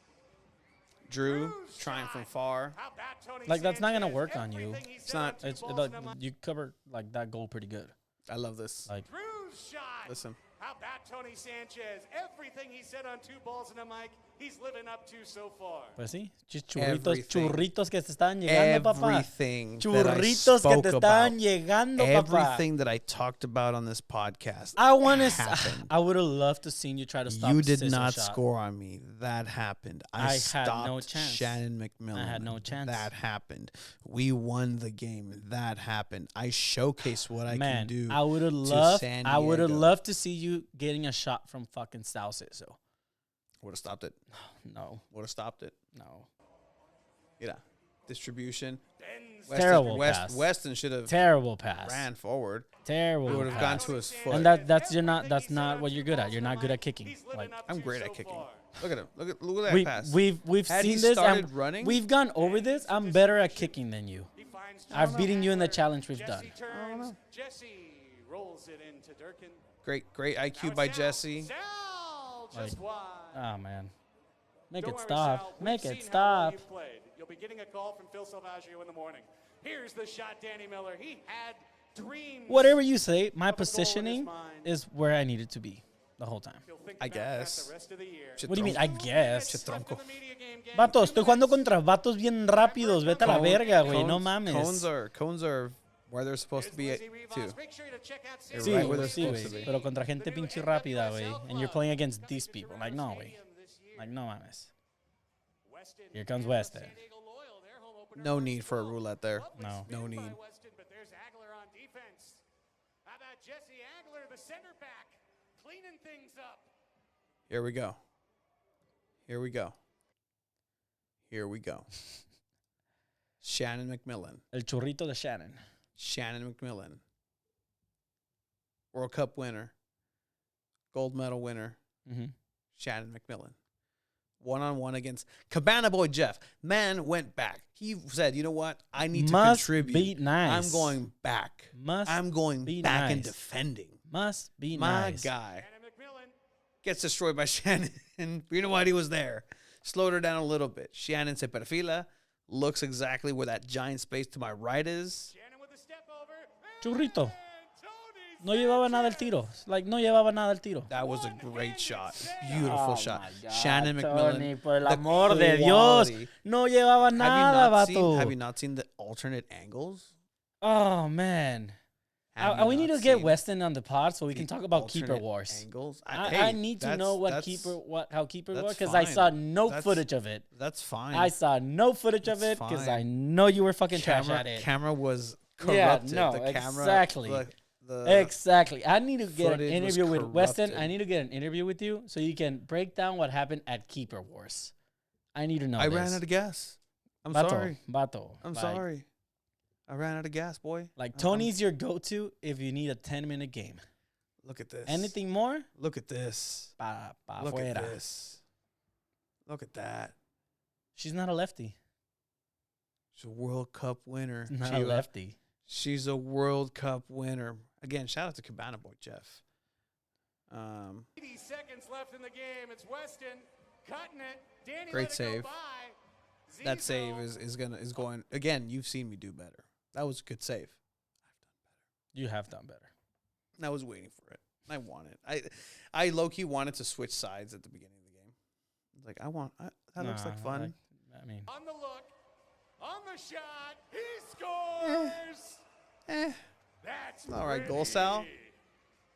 Drew trying from far. How about Tony Like, that's not going to Sanchez? work on you. Everything he It's said on not. two It's balls like, and a mic. you cover, like, that goal pretty good. I love this. Like, Drew's shot. Listen. How about Tony Sanchez? Everything he said on two balls and a mic, he's living up to so far. pues sí, Everything. churritos que te estaban llegando, papá. Everything that I Churritos que spoke te about, estaban llegando, papá. everything that I talked about on this podcast I want to. happened. I would have loved to seen you try to stop. You a did scissor not shot. score on me. That happened. I had stopped no chance. Shannon McMillan. I had no chance. That happened. We won the game. That happened. I showcased what I Man, can do. I would have to loved. San I would have Diego. loved to see you getting a shot from fucking Saucedo. Would have stopped it. No, Would have stopped it. no. Yeah. Distribution. Ben's Terrible pass. Weston should have Terrible pass. ran forward. Terrible. It would have gone pass. to his foot. And that's not what you're good at. You're not good at kicking. He's living Like, up I'm to great so at kicking. far. Look at him. Look at that pass. We've Had he seen this. started running? We've gone over this. I'm better at kicking than you. He finds I've beaten you in the Jesse challenge we've done. turns. Jesse rolls it into Durkin. Great Now IQ it's by Sal. Jesse. Sal just Like, wide. Oh man, make Don't it worry, stop. Sal. We've Make seen it how well stop. you've played. You'll be getting a call from Phil Salvaggio in the morning. Here's the shot, Danny Miller. He had dreams. Whatever you say, my of a goal in his positioning mind. is where I needed to be the whole time. He'll think I about that guess. the rest of the year. What do you mean? I guess. Tronco. Vato, estoy jugando contra vatos bien rápidos. Vete a la verga, güey. No mames. Cones are where they're supposed to be at, too. They're Sí, right where they're sí, supposed to güey. be. Pero contra gente pinche rápida, güey. And you're playing against these people. Like, no, güey. Like, no mames. Here comes Weston. No need for a roulette there. No. No need. But there's Agler on defense. How about Jesse Agler, the center back, cleaning things up? Here we go. Here we go. Here we go. Shannon McMillan. El churrito de Shannon. Shannon McMillan. World Cup winner. Gold medal winner. Mm-hmm. Shannon McMillan. One-on-one against Cabana Boy Jeff. Man went back. He said, you know what? I need to Must contribute. be nice. I'm going back. Must I'm going be back and nice. defending. Must be My nice. guy Shannon McMillan. gets destroyed by Shannon. You know what? He was there. Slowed her down a little bit. Shannon se perfila. Looks exactly where that giant space to my right is. Shannon with a step over. Churrito. And Tony No llevaba nada el tiro. Like, no llevaba nada el tiro. That was a great shot. Beautiful Oh shot. my God, Shannon Tony, McMillan. por el the amor de Dios. quality. No llevaba nada, vato. Have you not seen the alternate angles? Oh, man. Have you We need not to get seen Weston on the pod so we can the talk about keeper alternate wars. Angles? I Hey, need to that's- know that's- how keeper that's was because I saw fine. no That's- footage of it. That's fine. I saw no footage of That's it because fine. I know you were fucking trash camera, at it. camera was Yeah, corrupted. no, the camera, exactly. The Exactly. I need to get an footage was interview with Weston. corrupted. I need to get an interview with you so you can break down what happened at Keeper Wars. I need to know I this. ran out of gas. I'm Vato, sorry. Vato. I'm Like- sorry. I ran out of gas, boy. Like, I'm- Tony's your go-to if you need a 10-minute game. Look at this. Anything more? Look at this. Pa Look at afuera. this. Look at that. She's not a lefty. She's a World Cup winner. Not a Sheila. lefty. She's a World Cup winner. Again, shout out to Cabana Boy Jeff. 80 seconds left in the game. It's Weston cutting it. Danny Great let it go save. by. That Zizo. save is going again. You've seen me do better. That was a good save. You have done better. I was waiting for it. I want it. I low-key wanted to switch sides at the beginning of the game. Like, that looks like fun. I mean, On the look, on the shot, he scores. That's all right, goal, pretty. Sal.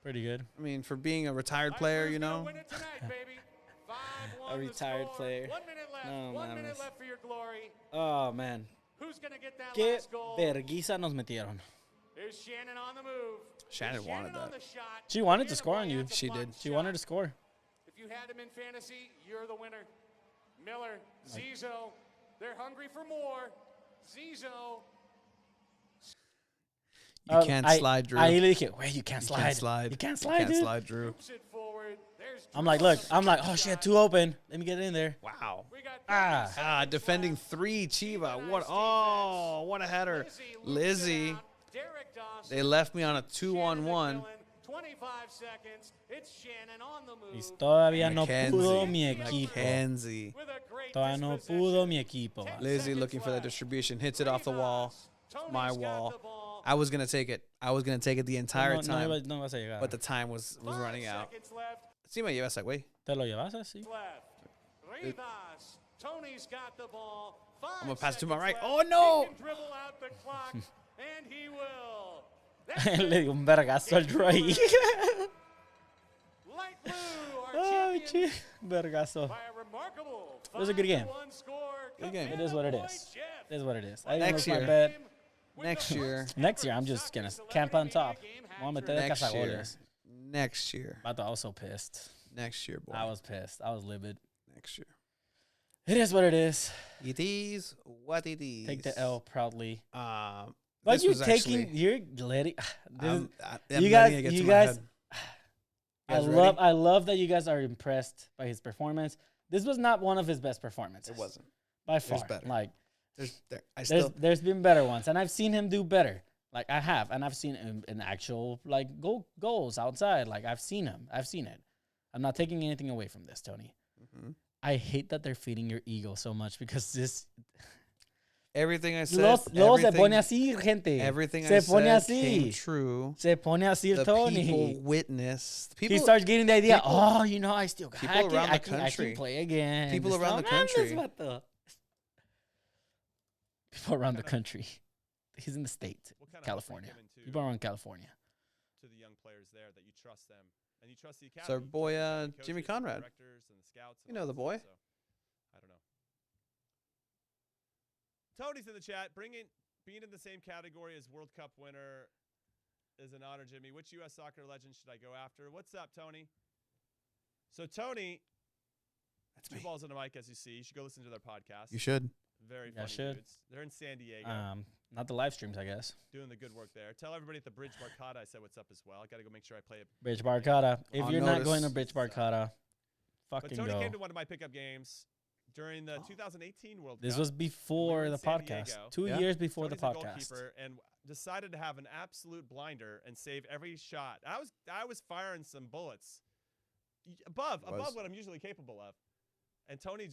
pretty good. I mean, for being a retired player, you know. Win it tonight, baby. 5-1 A the retired score. player. 1 minute left. No 1 minute mames. left for your glory. Oh, man. Who's gonna get that Qué last goal? vergüenza nos metieron. There's Shannon on the move. Shannon There's wanted on that. the shot. She wanted to Shannon score on you. wants a She blocked did. She shot. wanted to score. If you had him in fantasy, you're the winner. Miller, Zizo, they're hungry for more. Zizo. You can't slide, Drew. Ahí le dije, wait, you can't You slide. can't slide. You can't You slide, can't dude. slide, Drew. Hoops it forward. There's I'm Drew like, on look. the I'm like, blocked oh, shit, shot. two open. Let me get it in there. Wow. We got 30 Ah. seconds Defending left. 3, Chiba. Nice What? defense. Oh, what a header. Lizzie. Lizzie. They left me on a 2-on-1. 25 seconds. It's Shannon on the move. Y todavía no Mackenzie. pudo mi equipo. Mackenzie. With a great Todavía no dispossession. pudo mi equipo. Lizzie looking for that distribution. Hits it off the wall. Tony's My got wall. the ball. I was going to take it. I was going to take it the entire No, time. no vas a llegar. But the time was 5 running out. seconds left. Sí me llevas, güey. ¿Te lo llevas así? Rivas. Tony's got the ball. 5 I'm gonna pass it to my seconds right. left. Oh, no. He can dribble out the clock, and he will. Le dio un vergazo al Drew ahí. Light blue are Ay, champions vergazo. by a remarkable It was a good game. 5-1 score. Good game. It is what it Cabana is. Boy Jeff It is what it is. I Next think it was my year. bet. with Next the year. first Next year, ever I'm just going to Soccer camp on Celebrity top. Media Game Vamos a hat meter Next year. cazagoles. Next year. Vato, I was so pissed. Next year, boy. I was pissed. I was livid. Next year. It is what it is. It is what it is. Take the L proudly. But But you taking, you're letting. I'm you letting guys, it get you to my guys. head. I guys ready? I love that you guys are impressed by his performance. This was not one of his best performances. It wasn't. by far. better. Like There's there's been better ones, and I've seen him do better. Like I have, and I've seen him in actual like goals outside. Like I've seen him. I've seen it. I'm not taking anything away from this, Tony. Mhm. I hate that they're feeding your ego so much because this. Everything I said. Luego se everything- pone así, gente. Everything se I pone said así. came true. Se pone así, The Tony. people witnessed. People, He starts getting the idea. people- Oh, you know, I still people I can, around I the can, I country. can play again. People It's around not- the country. Man, this vato. People around the country. He's in the state, What kind of California. hope are you giving People around California. to the young players there that you trust them and you trust the It's academy? our boy, you trust the Jimmy coaches, the Conrad. directors and the scouts You and all know the that boy. stuff, so, I don't know. Tony's in the chat. Being in the same category as World Cup winner is an honor, Jimmy. Which U.S. soccer legend should I go after? What's up, Tony? So Tony, That's Two me. Balls on a Mic, as you see. You should go listen to their podcast. You should. Very Yeah, I funny should. dudes. They're in San Diego. Not the live streams, I guess. Doing the good work there. Tell everybody at the Bridge Barcata I said what's up as well. I got to go make sure I play it. Bridge Barcata. If On you're not going to notice. Bridge Barcata, But fucking Tony go. came to one of my pickup games during the 2018 World This Cup. was before in the San podcast. Diego. 2 Yeah. years before Tony's the a podcast. goalkeeper and decided to have an absolute blinder and save every shot. I was firing some bullets above Was. what I'm usually capable of. And Tony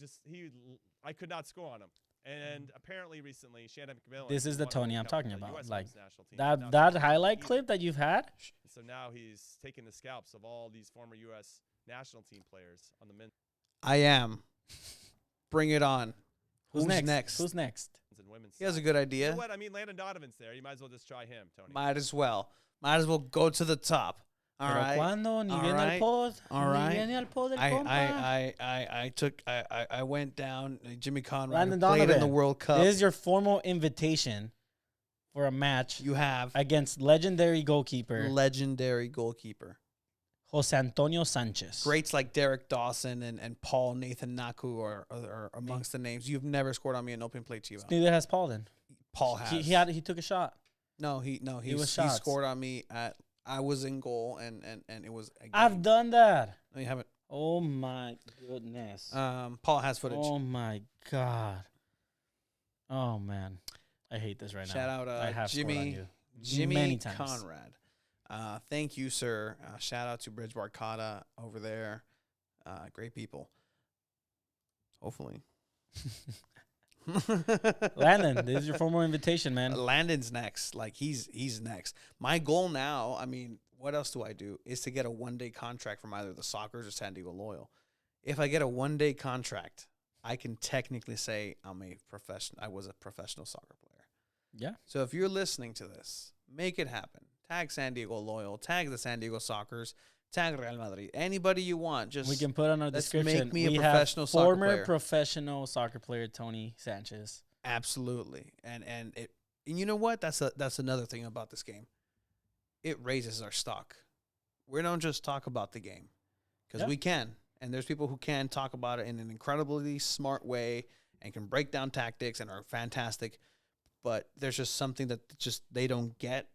I could not score on him. And apparently recently Shannon McMillan. This is the won a Tony World I'm Cup talking with the about. US Like, women's national team. Now That she's highlight competing. clip that you've had, So now he's taking the scalps of all these former U.S. national team players on the men's I am. Bring it on. who's Who's next? Who's next? and women's. He has a side. good You idea. know what? I mean, Landon Donovan's there. You might as well just try him, Tony. Might as well. Might as well go to the top. All Pero right. cuando ni All viene right. al pod, All ni right. viene al pod del I compa. I went down Jimmy Conrad Landon who played in the Donovan. World Cup. This is your formal invitation for a match You have against legendary goalkeeper legendary goalkeeper. Jose Antonio Sanchez. Greats like Derek Dawson and Paul Nathan Naku are amongst the names. You've never scored on me in open play, Chivo. Neither has Paul then. Paul has. He took a shot. He was shots. scored on me at I was in goal and it was a game. I've done that. No, you haven't. Oh my goodness. Paul has footage. Oh my god. Oh man. I hate this right Shout now. out I have scored on Jimmy you. Jimmy many times. Conrad. Thank you, sir. Shout out to Bridge Barcata over there. Great people. Hopefully. Landon, this is your formal invitation, man. Landon's next. Like he's next. My goal now, I mean, what else do I do? Is to get a 1-day contract from either the Sockers or San Diego Loyal. If I get a 1-day contract, I can technically say I was a professional soccer player. Yeah. So if you're listening to this, make it happen. Tag San Diego Loyal, tag the San Diego Sockers, tag Real Madrid. Anybody you want. Just We can put on our let's description. make me a we professional have soccer former player. professional soccer player Tony Sanchez. Absolutely. And you know what? That's another thing about this game. It raises our stock. We don't just talk about the game because we can. And there's people who can talk about it in an incredibly smart way and can break down tactics and are fantastic. But there's just something that just they don't get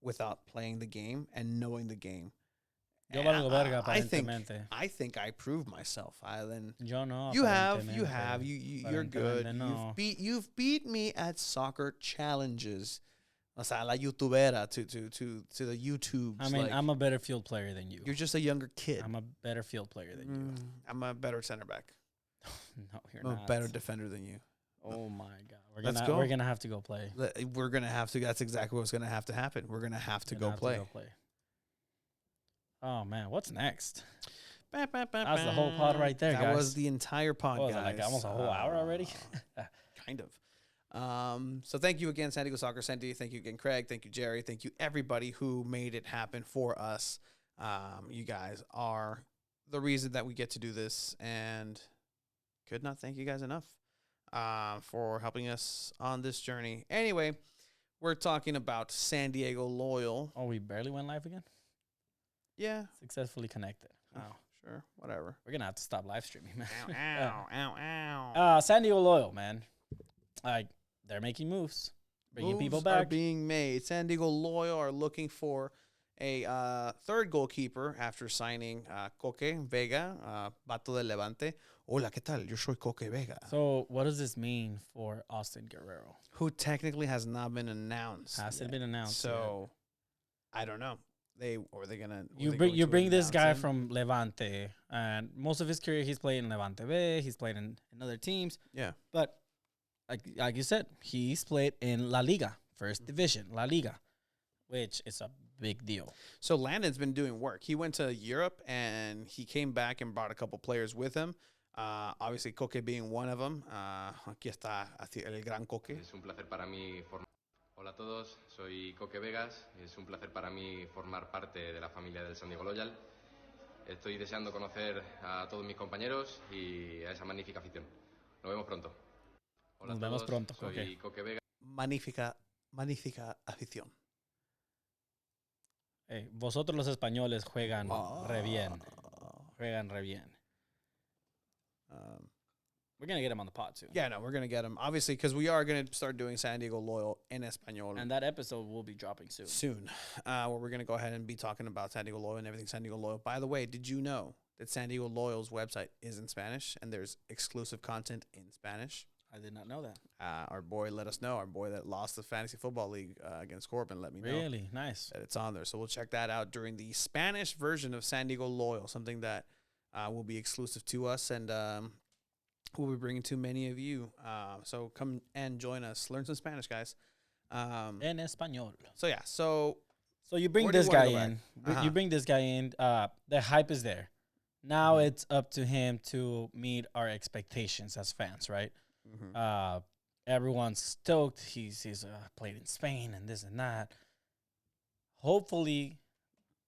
without playing the game and knowing the game. Yo valgo verga, I think aparentemente. I proved myself. Yo no. You're aparentemente. good. Aparentemente no. You've beat me at soccer challenges. O sea, la youtubera to the YouTubes. I mean, I'm a better field player than you. You're just a younger kid. I'm a better field player than you. I'm a better center back. No, you're I'm not. a better defender than you. Oh my God. Let's go. We're gonna have to go play. We're gonna have to. That's exactly what's gonna have to happen. We're gonna have to go play. Oh man, what's next? That's That's the whole pod right there, that guys. was the entire pod, What was it, guys. like almost a whole hour already? Kind of. So thank you again, San Diego Soccer Sandy. Thank you again, Craig. Thank you, Jerry. Thank you, everybody who made it happen for us. You guys are the reason that we get to do this, and could not thank you guys enough for helping us on this journey. Anyway, we're talking about San Diego Loyal. Oh, we barely went live again? Yeah, Successfully connected. Oh. sure, whatever. We're gonna have to stop live streaming, man. Ow. San Diego Loyal, man. Like, they're making moves. Bringing people Moves are back. being made. San Diego Loyal are looking for a third goalkeeper after signing Coque Vega, Vato del Levante. Hola, ¿qué tal? Yo soy Coque Vega. So, what does this mean for Austin Guerrero? Who technically has not been announced. Hasn't been announced. So, I don't know. They gonna You bring this guy from Levante, and most of his career he's played in Levante B. He's played in other teams. Yeah. But like you said, he's played in La Liga, first division, La Liga, which is a big deal. So Landon's been doing work. He went to Europe and he came back and brought a couple players with him. Obviously, Coque being one of them. Aquí está el gran Coque. Es un placer para mí Hola a todos, soy Coque Vegas. Es un placer para mí formar parte de la familia del San Diego Loyal. Estoy deseando conocer a todos mis compañeros y a esa magnífica afición. Nos vemos pronto. Hola Nos a vemos todos, pronto, soy Coque Vegas. Magnífica afición. Hey, vosotros los españoles juegan re bien. Juegan re bien. We're going to get him on the pod soon. Yeah, no, we're going to get him. Obviously, because we are going to start doing San Diego Loyal en Español. And that episode will be dropping soon. Where we're going to go ahead and be talking about San Diego Loyal and everything San Diego Loyal. By the way, did you know that San Diego Loyal's website is in Spanish and there's exclusive content in Spanish? I did not know that. Our boy let us know. Our boy that lost the Fantasy Football League against Corbin let me know. Really? Nice. That it's on there. So we'll check that out during the Spanish version of San Diego Loyal, something that will be exclusive to us and we'll be bringing to many of you. So come and join us. Learn some Spanish, guys. En español. So, yeah. So you bring where do you this wanna guy go in. back? You bring this guy in. The hype is there. Now it's up to him to meet our expectations as fans, right? Everyone's stoked. He's played in Spain and this and that. Hopefully,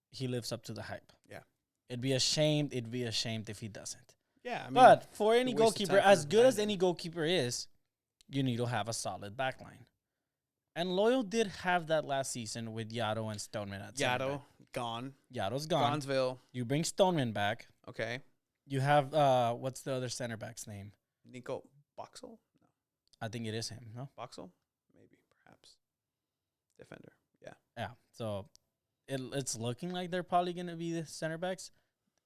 he lives up to the hype. Yeah. It'd be a shame if he doesn't. Yeah, I mean, But for any waste of goalkeeper, time as for good as Landon. any goalkeeper is, you need to have a solid backline. And Loyal did have that last season with Yato and Stoneman at center Yato back. gone. Yato's gone. Gonzville. You bring Stoneman back. Okay. You have what's the other center back's name? Nico Boxel. I think it is him. No. Boxel, maybe, perhaps. Defender. Yeah. Yeah. So it's looking like they're probably gonna be the center backs.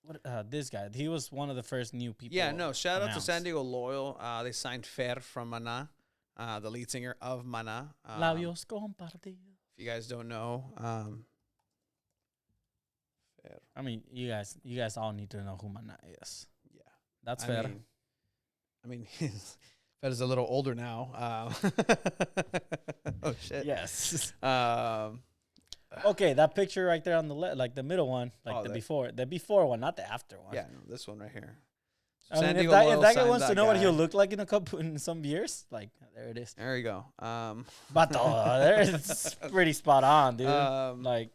What this guy? He was one of the first new people. Yeah. No. Shout out to announced. San Diego Loyal. They signed Fer from Maná, the lead singer of Maná. Labios compartidos. If you guys don't know, Fer. I mean, you guys all need to know who Mana is. Yeah. That's fair. I mean, Fer is a little older now. Oh shit. Yes. Okay, that picture right there on the left, like the middle one, like Oh, the that- before one, not the after one. Yeah, no, this one right here. I mean, San if Diego that Loyal guy signed wants to that know what he'll guy. look like in some years, like there it is. There you go. But it's pretty spot on, dude. Like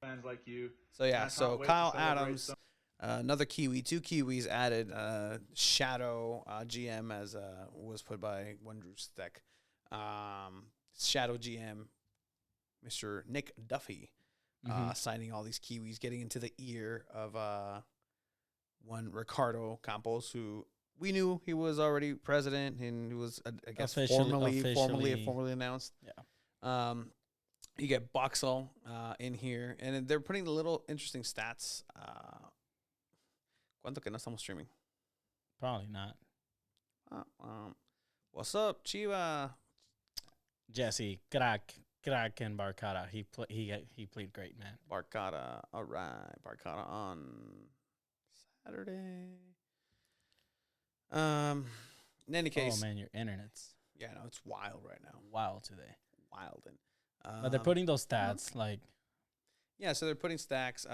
fans like you. So yeah, I can't so wait to Kyle celebrate Adams, some- another Kiwi, 2 Kiwis added. Shadow GM as was put by one Drew Steck. Shadow GM, Mr. Nick Duffy, signing all these Kiwis, getting into the ear of one Ricardo Campos, who we knew he was already president and he was, I guess, formally announced. Yeah. You get Boxall in here, and they're putting the little interesting stats. ¿Cuánto que no estamos streaming? probably not. What's up, Chiva? Jesse, crack and Barcada. He played great, man. Barcada, all right. Barcada on Saturday. In any case, Oh man, your internet's yeah, no, it's wild right now. wild today. Wild. But they're putting those stats like Yeah, so they're putting stacks.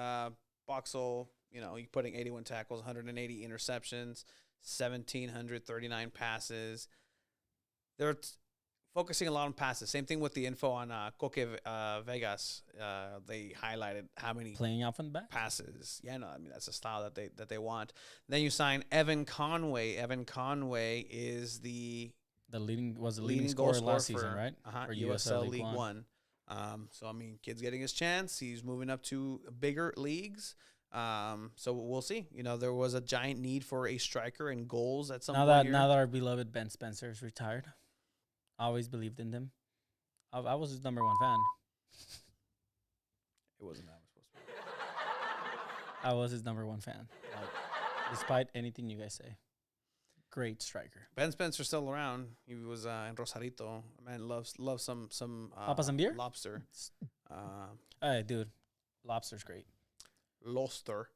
Boxall, you know, you're putting 81 tackles, 180 interceptions, 1,739 passes. They're focusing a lot on passes. Same thing with the info on Coque Vegas. They highlighted how many playing out from the back. passes. Yeah, no, I mean that's a style that they want. Then you sign Evan Conway. Evan Conway is the The leading goal scorer last season, right? For For USL League One. So I mean, kid's getting his chance. He's moving up to bigger leagues. So we'll see. You know, there was a giant need for a striker and goals at some point here. Now that our beloved Ben Spencer is retired, I always believed in him. I was his number 1 fan. It wasn't that was supposed to be. I was his number 1 fan, like, despite anything you guys say. Great striker. Ben Spencer's still around. He was in Rosarito. Man loves some Papas and beer? lobster. Hey, dude, lobster's great. Lobster.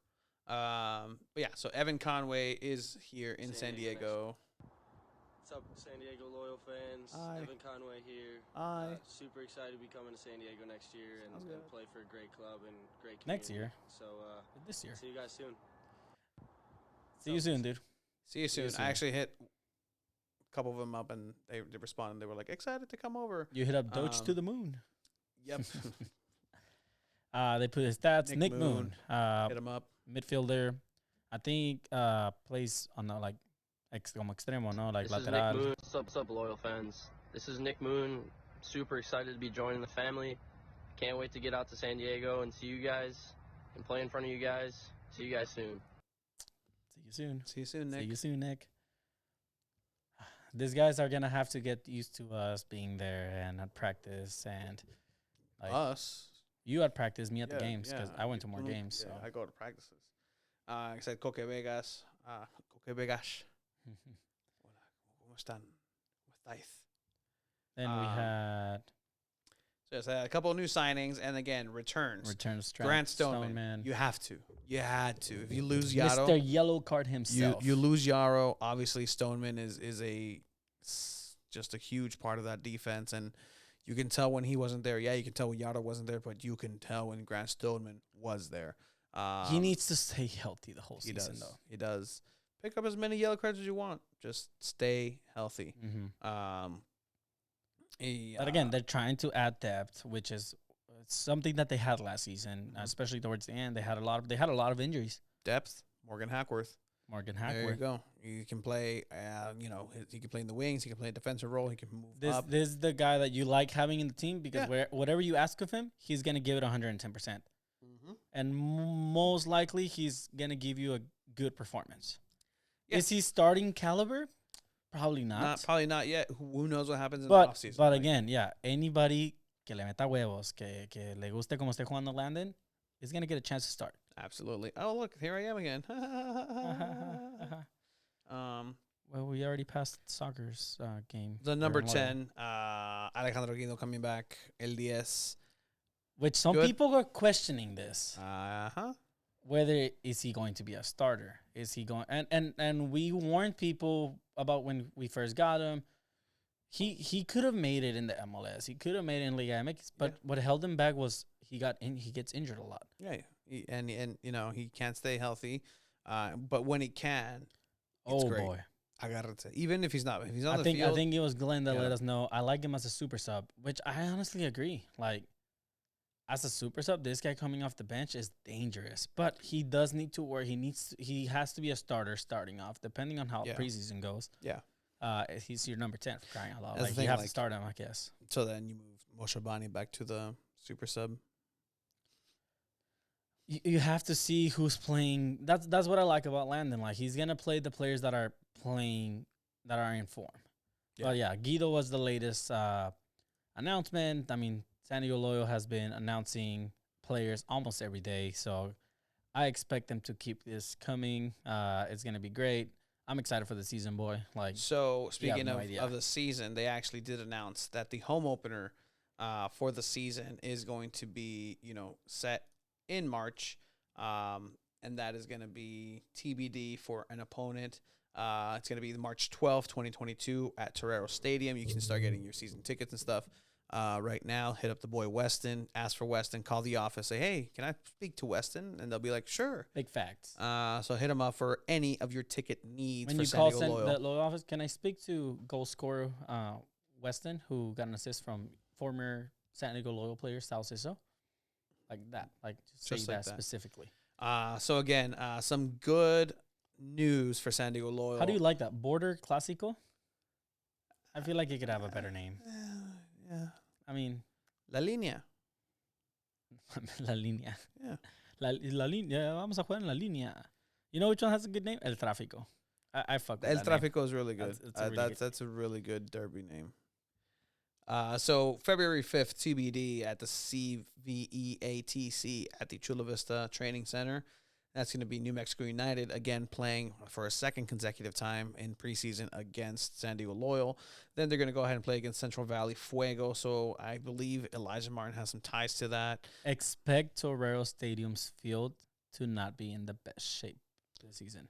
But yeah, so Evan Conway is here in San Diego. What's up, San Diego loyal fans? Hi. Evan Conway here. Hi. Super excited to be coming to San Diego next year and play for a great club and great community. Next year. So This year. see you guys soon. See you soon, dude. See you soon. soon. I actually hit a couple of them up, and they responded. They were like excited to come over. You hit up Doge to the moon. Yep. They put his stats. Nick Nick Moon. Moon, Hit him up. midfielder. I think plays on the like como extremo, no, like This is Nick lateral. Moon. What's up, loyal fans? This is Nick Moon. Super excited to be joining the family. Can't wait to get out to San Diego and see you guys and play in front of you guys. See you guys soon. See you soon. See you soon, Nick. See you soon, Nick. These guys are gonna have to get used to us being there and at practice and like Us. you at practice, me at the Yeah, games because yeah. I went to more games. Yeah, So I go to practices. I said Coque Vegas. Coque Vegas. ¿Cómo están? ¿Cómo estáis? then we had So yes, a couple of new signings, and again, returns. returns Grant Stoneman. You have to. You had to. If you lose Yarrow, Mr. Yellow Card himself. you lose Yarrow. Obviously, Stoneman is just a huge part of that defense, and you can tell when he wasn't there. Yeah, you can tell when Yarrow wasn't there, but you can tell when Grant Stoneman was there. He needs to stay healthy the whole He season, does. though. He does. Pick up as many yellow cards as you want. Just stay healthy. Mm-hmm. But again, they're trying to add depth, which is something that they had last season, especially towards the end. They had a lot of injuries. depth. Morgan Hackworth. Morgan There you Hackworth. go. You can play. He can play in the wings. He can play a defensive role. He can move up. This is the guy that you like having in the team because whatever you ask of him, he's gonna give it 110%, and most likely he's gonna give you a good performance. Yeah. Is he starting caliber? Probably not. Probably not yet. Who knows what happens in the But offseason? but again, yeah, anybody que le meta huevos, que le guste como esté jugando Landon, is gonna get a chance to start. Absolutely. Oh, look, here I am again. Well, we already passed soccer's game. The number Or 10, Alejandro Guido coming back. El 10. which some Good. people are questioning this. Uh-huh. Whether is he going to be a starter? Is he going and we warned people about when we first got him. He could have made it in the MLS. He could have made it in Liga MX, but what held him back was he gets injured a lot. Yeah, and he can't stay healthy. But when he can, it's great. Boy. I gotta say, even if he's on I the think field. I think it was Glenn that Yeah. let us know. I like him as a super sub, which I honestly agree. Like, as a super sub, this guy coming off the bench is dangerous. But he does need to work. He has to be a starter starting off, depending on how Yeah. preseason goes. Yeah. He's your number 10 for crying out loud. That's the Like, thing, you have to like- start him, I guess. So then you move Moshe Bani back to the super sub. You have to see who's playing. That's what I like about Landon. Like, he's gonna play the players that are playing, that are in form. Yeah. But yeah, Guido was the latest announcement. I mean, San Diego Loyal has been announcing players almost every day, so I expect them to keep this coming. It's gonna be great. I'm excited for the season, boy. Like, So speaking no of, idea. of the season, they actually did announce that the home opener for the season is going to be, set in March, and that is going to be TBD for an opponent. It's going to be March 12th, 2022 at Torero Stadium. You can start getting your season tickets and stuff right now. Hit up the boy Weston, ask for Weston, call the office, say, hey, can I speak to Weston? And they'll be like, sure. big facts. So hit him up for any of your ticket needs When for you San call Diego Loyal. the Loyal office, can I speak to goal scorer Weston, who got an assist from former San Diego Loyal player Sal Ciso? Like that. Like, just say like that that. specifically. So again, some good news for San Diego Loyal. How do you like that? Border Clásico? I feel like it could have a better name. Yeah. I mean, La Línea. La Línea. Yeah. La Línea. Vamos a jugar en la línea. You know which one has a good name? El Tráfico. I fuck with El that name. Tráfico is really good. That's a really good That's a really good derby name. So February 5th, TBD at the CVEATC at the Chula Vista Training Center. That's going to be New Mexico United, again, playing for a second consecutive time in preseason against San Diego Loyal. Then they're going to go ahead and play against Central Valley Fuego. So I believe Elijah Martin has some ties to that. Expect Torero Stadium's field to not be in the best shape this season.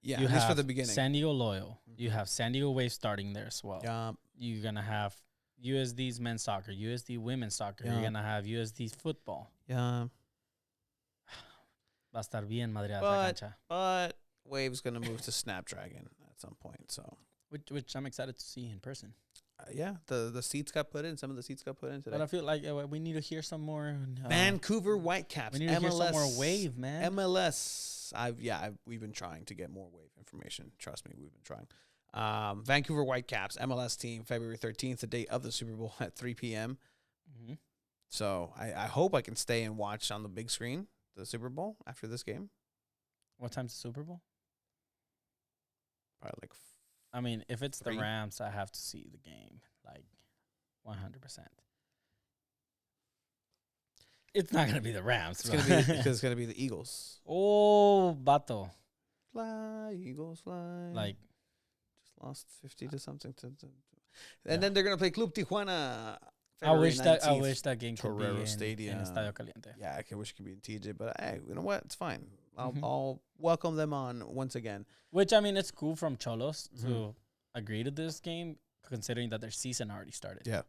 Yeah, You at least for have the beginning. San Diego Loyal. You have San Diego Wave starting there as well. Yeah. You're going to have USD's men's soccer, USD women's soccer. Yeah. You're going to have USD's football. Yeah. Va a estar bien madreada esa cancha. But Wave's going to move to Snapdragon at some point. So, Which I'm excited to see in person. yeah, the seats got put in. Some of the seats got put in today. But I feel like we need to hear some more. Vancouver Whitecaps. We need to hear MLS. some more Wave, man. MLS. We've been trying to get more Wave information. Trust me, we've been trying. Vancouver Whitecaps, MLS team, February 13th, the date of the Super Bowl at 3 p.m. Mm-hmm. So I hope I can stay and watch on the big screen the Super Bowl after this game. What time's the Super Bowl? Probably like I mean, if it's 3. the Rams, I have to see the game, like 100%. It's not gonna be the Rams. it's gonna be the Eagles. Oh, vato. Fly, Eagles, fly. Like, just lost 50 to something. Yeah. And then they're gonna play Club Tijuana. I wish that 19th. that game could be Torero in Stadium. Estadio Caliente. Yeah, I wish it could be in TJ, but hey, you know what? It's fine. Mhm. I'll welcome them on once again. Which, I mean, it's cool from Cholos Mhm. to agree to this game, considering that their season already started. Yeah.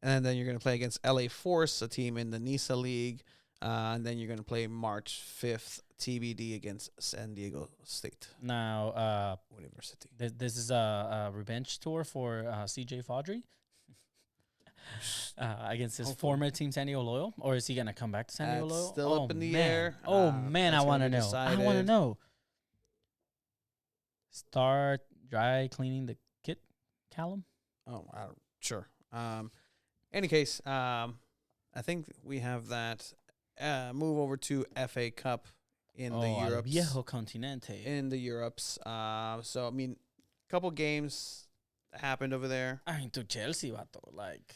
And then you're going to play against LA Force, a team in the NISA League. And then you're going to play March 5th, TBD against San Diego State Now, University. this is a revenge tour for CJ Faudrey against his Hopefully. former team, San Diego Loyal, or is he gonna come back to San Diego That's Loyal? still up in the man. air. Oh man, I that's want to gonna be know. I want to decided. know. Start dry cleaning the kit, Callum. Oh, sure. Any case, I think we have that. Move over to FA Cup in the Al Europes. Viejo Continente. In the Europes. So, I mean, a couple games happened over there. I mean, to Chelsea, vato. Like,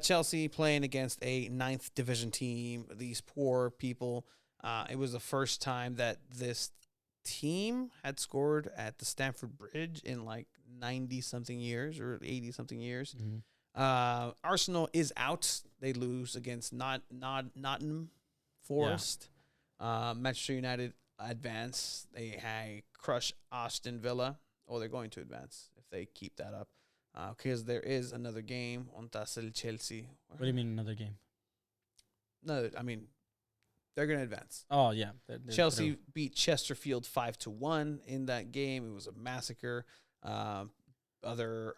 Chelsea playing against a 9th division team. These poor people. It was the first time that this team had scored at the Stamford Bridge in like 90-something years or 80-something years. Arsenal is out. They lose against Nottingham Forest. Manchester United advance. They crush Aston Villa. They're going to advance if they keep that up. because there is another game on el Chelsea. What do you mean another game? No, I mean they're gonna advance. Oh yeah, they're Chelsea through. beat Chesterfield 5-1 in that game. It was a massacre. Other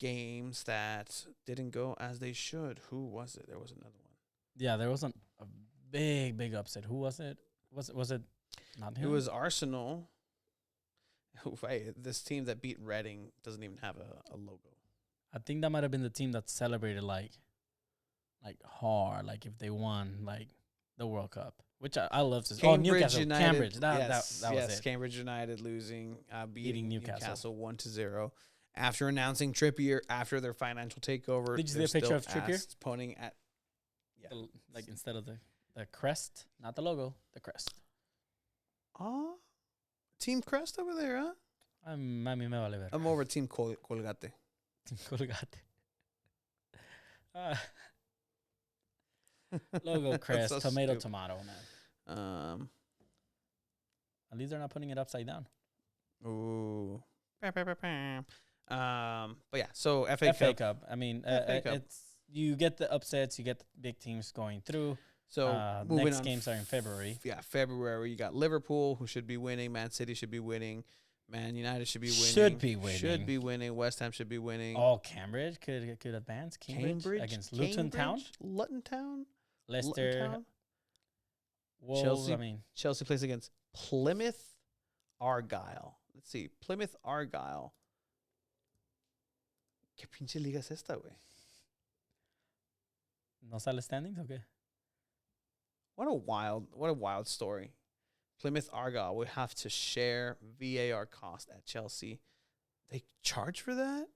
games that didn't go as they should. Who was it? There was another one. Yeah, there wasn't a big upset. Who was it? Was it not him? It was Arsenal. Wait, this team that beat Reading doesn't even have a logo. I think that might have been the team that celebrated like hard, like if they won like the World Cup, which I love to see. Oh, Newcastle, United, Cambridge. That yes, was yes, it. Cambridge United losing, beating Newcastle. Newcastle 1-0 after announcing Trippier after their financial takeover. Did you see a picture of Trippier? Pointing at Like instead of the crest, not the logo, the crest. Team Crest over there, huh? Mami me vale ver. I'm over Team Colgate. Colgate. Logo crest, so tomato, stupid. tomato, man. At least they're not putting it upside down. Ooh. But yeah, so FA Cup. I mean, FA Cup. it's you get the upsets, you get the big teams going through. So moving next on. games are in February. Yeah, February. You got Liverpool, who should be winning. Man City should be winning. Man United should be winning. Should be winning. West Ham should be winning. Oh, Cambridge could advance. Cambridge against Luton Town. Luton Town. Leicester. Luton Town. Wolves, Chelsea. I mean, Chelsea plays against Plymouth Argyle. Let's see. Plymouth Argyle. ¿Qué pinche liga es esta, güey? no sale standings, okay. What a wild story. Plymouth Argyle would have to share VAR cost at Chelsea. They charge for that?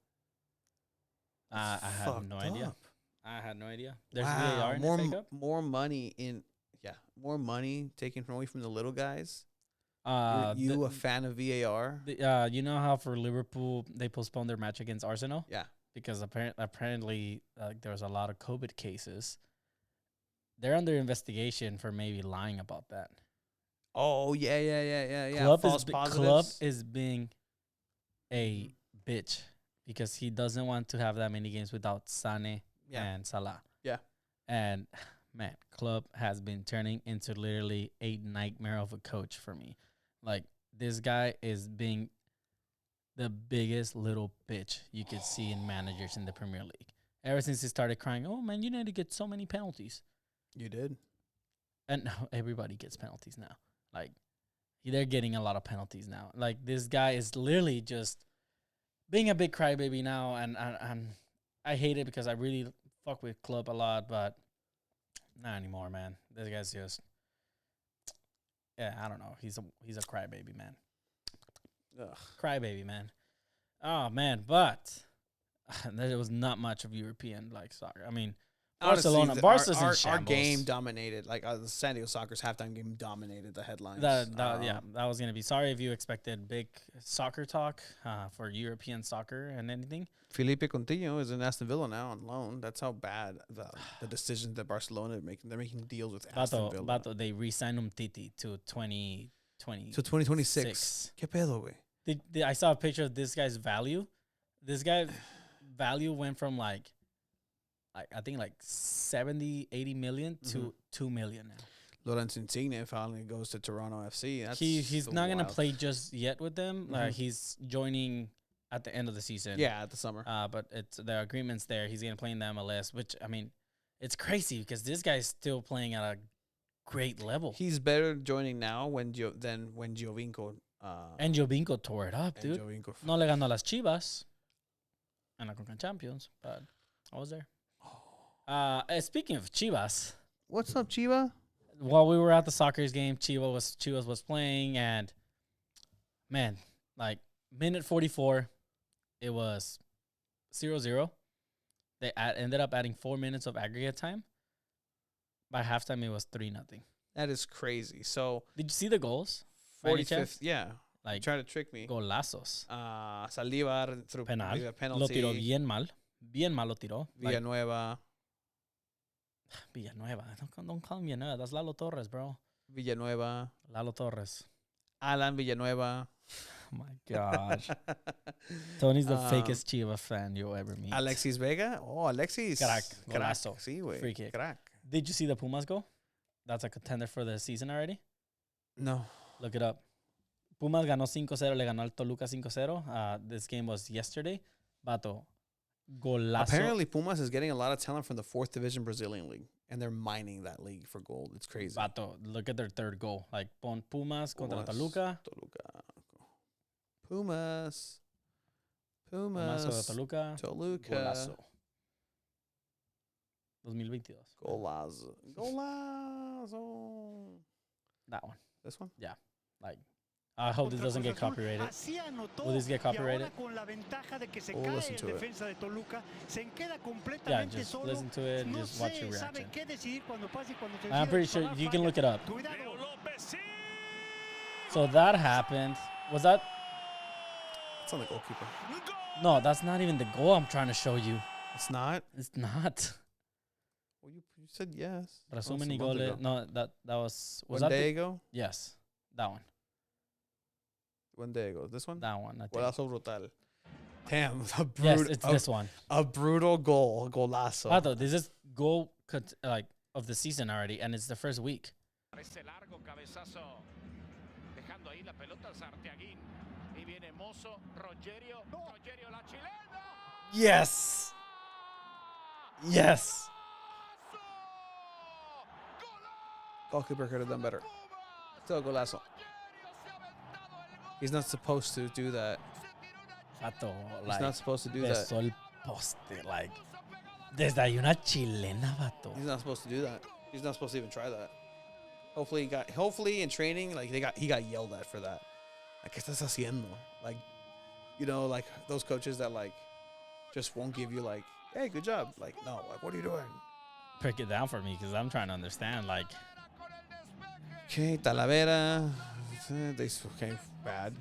I had no idea. Up. I had no idea. There's Wow, VAR in more the FA Cup. more money taken away from the little guys. Uh, You a fan of VAR? you know how for Liverpool they postponed their match against Arsenal Yeah. because apparently there was a lot of COVID cases. They're under investigation for maybe lying about that. Oh yeah. Club False Club positives. is being a bitch because he doesn't want to have that many games without Sane Yeah. and Salah. Yeah. And man, Club has been turning into literally a nightmare of a coach for me. Like this guy is being the biggest little bitch you could see in managers in the Premier League. Ever since he started crying, "Oh man, you need to get so many penalties." You did. And now everybody gets penalties now. Like, they're getting a lot of penalties now. Like, this guy is literally just being a big crybaby now. And I hate it because I really fuck with Club a lot, but not anymore, man. This guy's just, yeah, I don't know. He's a crybaby, man. Ugh. Crybaby, man. Oh, man. But there was not much of European, like, soccer. I mean, Barcelona. Honestly, Barca's in our shambles. game dominated. Like the San Diego Soccer's halftime game dominated the headlines. That was gonna be. Sorry if you expected big soccer talk for European soccer and anything. Felipe Coutinho is in Aston Villa now on loan. That's how bad the decisions that Barcelona are making. They're making deals with Aston Villa. Bato, they re-signed Umtiti to 2020. So 2026. ¿Qué pedo, güey? I saw a picture of this guy's value. This guy's value went from like I think like 70, 80 million to 2 million now. Lorenzo Insigne finally goes to Toronto FC. That's He's so not going to wild. play just yet with them. He's joining at the end of the season. Yeah, at the summer. But it's the agreement's there. He's going to play in the MLS, which, I mean, it's crazy because this guy's still playing at a great level. He's better joining now than when Giovinco. And Jovinko tore it up, dude. Giovinco. No le ganó a las Chivas en la Conca Champions, but I was there. Speaking of Chivas, What's up, Chiva? while we were at the Sockers game, Chivas was playing, and man, like minute 44, it was 0-0. They ended up adding 4 minutes of aggregate time. By halftime, it was 3-0. That is crazy. So Did you see the goals? By any 45th, chance? yeah. Like Trying to trick me. golazos. Saldívar through Penal. a Lo penalty. tiró bien mal. Bien mal lo tiró. Like, Villanueva. Villanueva. Don't call him Villanueva. That's Lalo Torres, bro. Villanueva. Lalo Torres. Alan Villanueva. my gosh. Tony's the fakest Chivas fan you'll ever meet. Alexis Vega. Oh, Alexis. Crack. Golazo. Sí, güey. Free kick. Crack. Did you see the Pumas go? That's a contender for the season already. No. Look it up. Pumas ganó 5-0. Le ganó al Toluca 5-0. This game was yesterday. Vato. Golazo. Apparently, Pumas is getting a lot of talent from the 4th Division Brazilian League, and they're mining that league for gold. It's crazy. Vato, look at their third goal. Like, pon Pumas contra Toluca. Pumas. Pumas contra Toluca. Toluca. Golazo. 2022. Golazo. Golazo. That one. This one? Yeah. Like, I hope this doesn't get copyrighted. Will this get copyrighted? We'll listen to it. Yeah, just listen to it and just watch your reaction. I'm pretty sure you can look it up. So that happened. Was that? It's on the goalkeeper. No, that's not even the goal I'm trying to show you. It's not? It's not. Well, you said yes. Resumen y goles. No, that was One that day ago? Yes, that one. One day ago. This one? That one. I think. Golazo brutal. Damn, Yes, it's this one. A brutal goal. Golazo. Vato, this is goal like of the season already, and it's the first week. Yes. Yes. Goalkeeper could have done better. Still golazo. He's not supposed to do that. Vato, He's like, not supposed to do that. besó el poste, like, desde ahí una chilena, vato. He's not supposed to do that. He's not supposed to even try that. Hopefully in training, like he got yelled at for that. Like, ¿qué estás haciendo? Like, you know, like those coaches that like just won't give you like, hey, good job. Like, no, like, what are you doing? Break it down for me, because I'm trying to understand, like. Okay, Talavera. They okay, bad.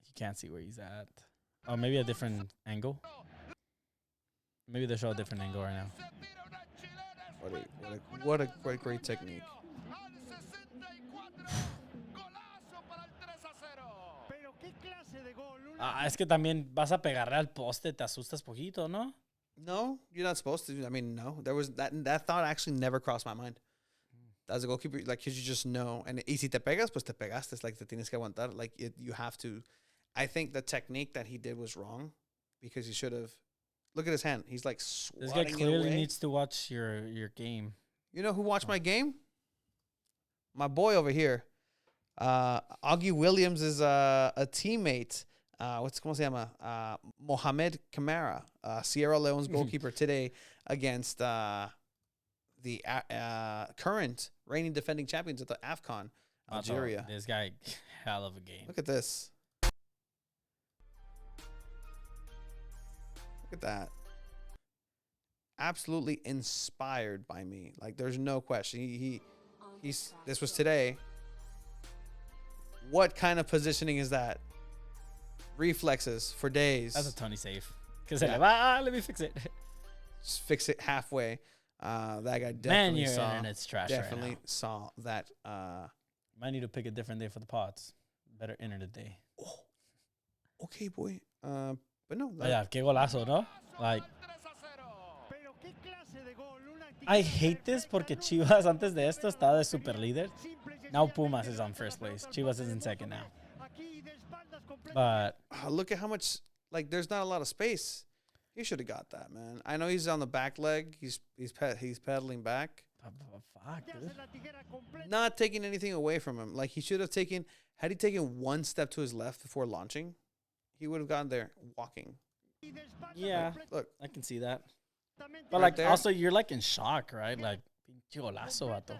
You can't see where he's at. Oh, maybe a different angle. Maybe they show a different angle right now. What a great technique. Es que también vas a pegarle al poste, te asustas poquito, ¿no? No, you're not supposed to. I mean, no. There was that thought actually never crossed my mind. As a goalkeeper, like, cause you just know. And y si te pegas, pues te pegaste. It's like te tienes que aguantar. Like, you have to. I think the technique that he did was wrong, because he should have. Look at his hand. He's like swatting This guy it clearly away. needs to watch your game. You know who watched my game? My boy over here. Augie Williams is a teammate. ¿Cómo se llama? Mohamed Kamara, Sierra Leone's goalkeeper today against the current reigning defending champions at the AFCON, Algeria. This guy, hell of a game. Look at this. Look at that. Absolutely inspired by me. Like, there's no question. This was today. What kind of positioning is that? Reflexes for days. That's a Tony save. Because let me fix it. Just fix it halfway. That guy definitely Man, your saw. internet's trash Definitely right now. saw that. Might need to pick a different day for the pods. Better internet day. Oh, okay, boy. But no. Oh, yeah, qué golazo, ¿no? Like, I hate this porque Chivas antes de esto estaba de super líder. Now Pumas is on first place. Chivas is in second now. But look at how much. Like, there's not a lot of space. He should have got that, man. I know he's on the back leg. He's pedaling back. fuck, dude. Not taking anything away from him. Like, he should have taken. Had he taken one step to his left before launching, he would have gone there walking. Yeah, Look, I can see that. But Right like, there. also you're like in shock, right? Like, pinche golazo, vato.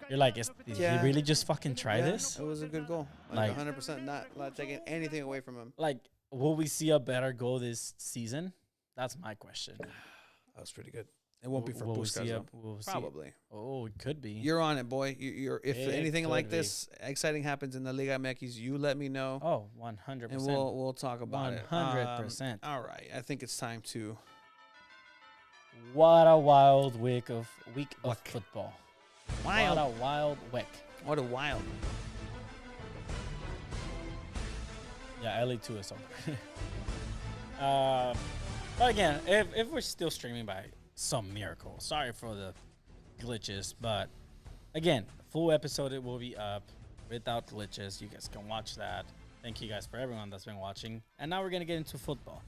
You're like, did Yeah. he really just fucking try yeah, this? It was a good goal. Like- 100%. Not taking anything away from him. Like, will we see a better goal this season? That's my question. That was pretty good. It won't be for Will we Puskas, see though. will we see- Probably. Oh, it could be. You're on it, boy. You're if It anything could like be. this exciting happens in the Liga MX, you let me know, Oh, 100%. and we'll talk about it. 100%. All right, I think it's time to. What a wild week of Week. football. Wild. What a wild week. What a wild. Yeah, LA 2 is over. But again, if we're still streaming by some miracle, sorry for the glitches, but again, full episode it will be up without glitches. You guys can watch that. Thank you guys for everyone that's been watching. And now we're gonna get into football.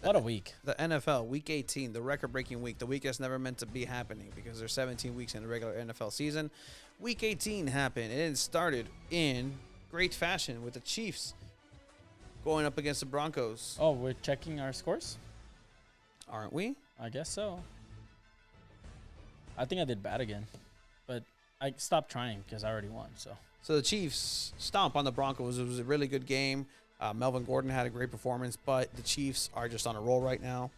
What a week. The NFL, week 18, the record-breaking week, the week that's never meant to be happening because there's 17 weeks in the regular NFL season. Week 18 happened, and it started in great fashion with the Chiefs going up against the Broncos. Oh, we're checking our scores? Aren't we? I guess so. I think I did bad again, but I stopped trying because I already won. So the Chiefs stomp on the Broncos. It was a really good game. Melvin Gordon had a great performance, but the Chiefs are just on a roll right now.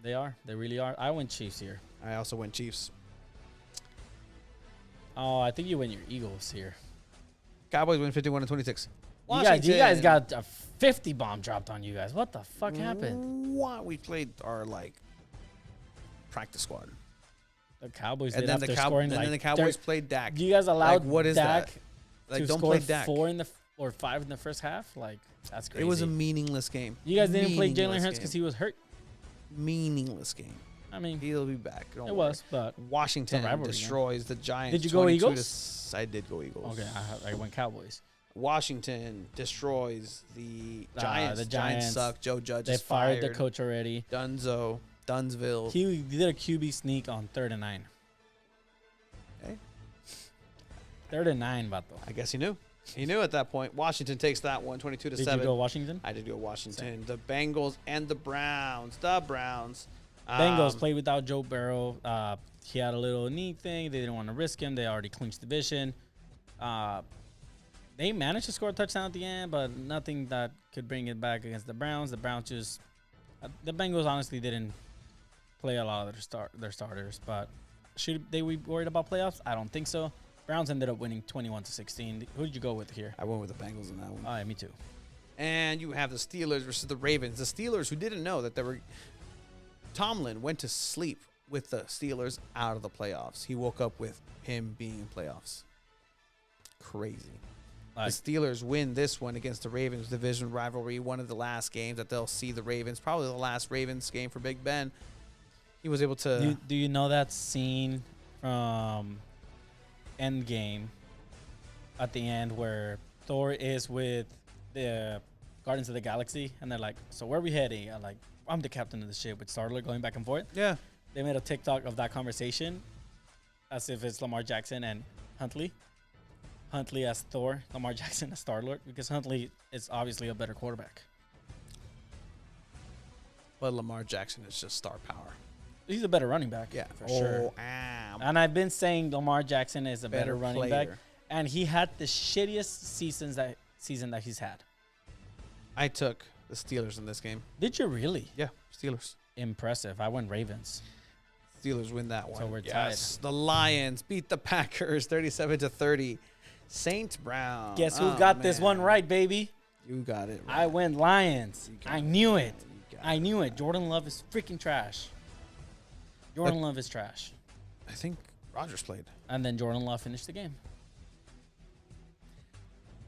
They are. They really are. I went Chiefs here. I also went Chiefs. Oh, I think you went your Eagles here. Cowboys win 51-26. You guys got a 50 bomb dropped on you guys. What the fuck happened? What? We played our practice squad. The Cowboys And did then after scoring then the Cowboys played Dak. You guys allowed what is Dak that? to Don't score play Dak. 4 or 5 in the first half? That's crazy. It was a meaningless game. You guys didn't play Jalen Meaningless Hurts game. because he was hurt. Meaningless game. I mean, He'll be back. Don't it worry. was, but Washington rivalry game. destroys the Giants. Did you go 22 to Eagles? I did go Eagles. okay, I went Cowboys. Washington destroys the Giants. The Giants Giants suck. Joe Judge They is fired the coach already. Dunsville. He did a QB sneak on 3rd and 9. Okay. 3rd and 9, vato. I guess he knew. He knew at that point. Washington takes that one, 22 to Did 7. you go Washington? I did go Washington. The Bengals and the Browns. The Browns. Bengals played without Joe Burrow. He had a little knee thing. They didn't want to risk him. They already clinched the division. They managed to score a touchdown at the end, but nothing that could bring it back against the Browns. The Browns just the Bengals honestly didn't play a lot of their starters, but should they be worried about playoffs? I don't think so. Browns ended up winning 21-16. Who did you go with here? I went with the Bengals in that one. Oh, yeah, me too. And you have the Steelers versus the Ravens. The Steelers, who didn't know that they were... Tomlin went to sleep with the Steelers out of the playoffs. He woke up with him being in playoffs. Crazy. The Steelers win this one against the Ravens division rivalry. One of the last games that they'll see the Ravens. Probably the last Ravens game for Big Ben. He was able to... Do you know that scene from Endgame at the end where Thor is with the Guardians of the Galaxy and they're like, so where are we heading? I'm like, I'm the captain of the ship with Star-Lord going back and forth. Yeah. They made a TikTok of that conversation as if it's Lamar Jackson and Huntley. Huntley as Thor, Lamar Jackson as Star-Lord, because Huntley is obviously a better quarterback. But Lamar Jackson is just star power. He's a better running back. Yeah, for sure. And I've been saying Lamar Jackson is a better running back. And he had the shittiest season that he's had. I took the Steelers in this game. Did you really? Yeah, Steelers. Impressive. I went Ravens. Steelers win that one. So we're yes. The Lions beat the Packers 37-30. Saint Brown. Guess who got this one right, baby? You got it right. I went Lions. I knew it. I knew right. it. Jordan Love is freaking trash. Jordan Love is trash. I think Rodgers played. And then Jordan Love finished the game.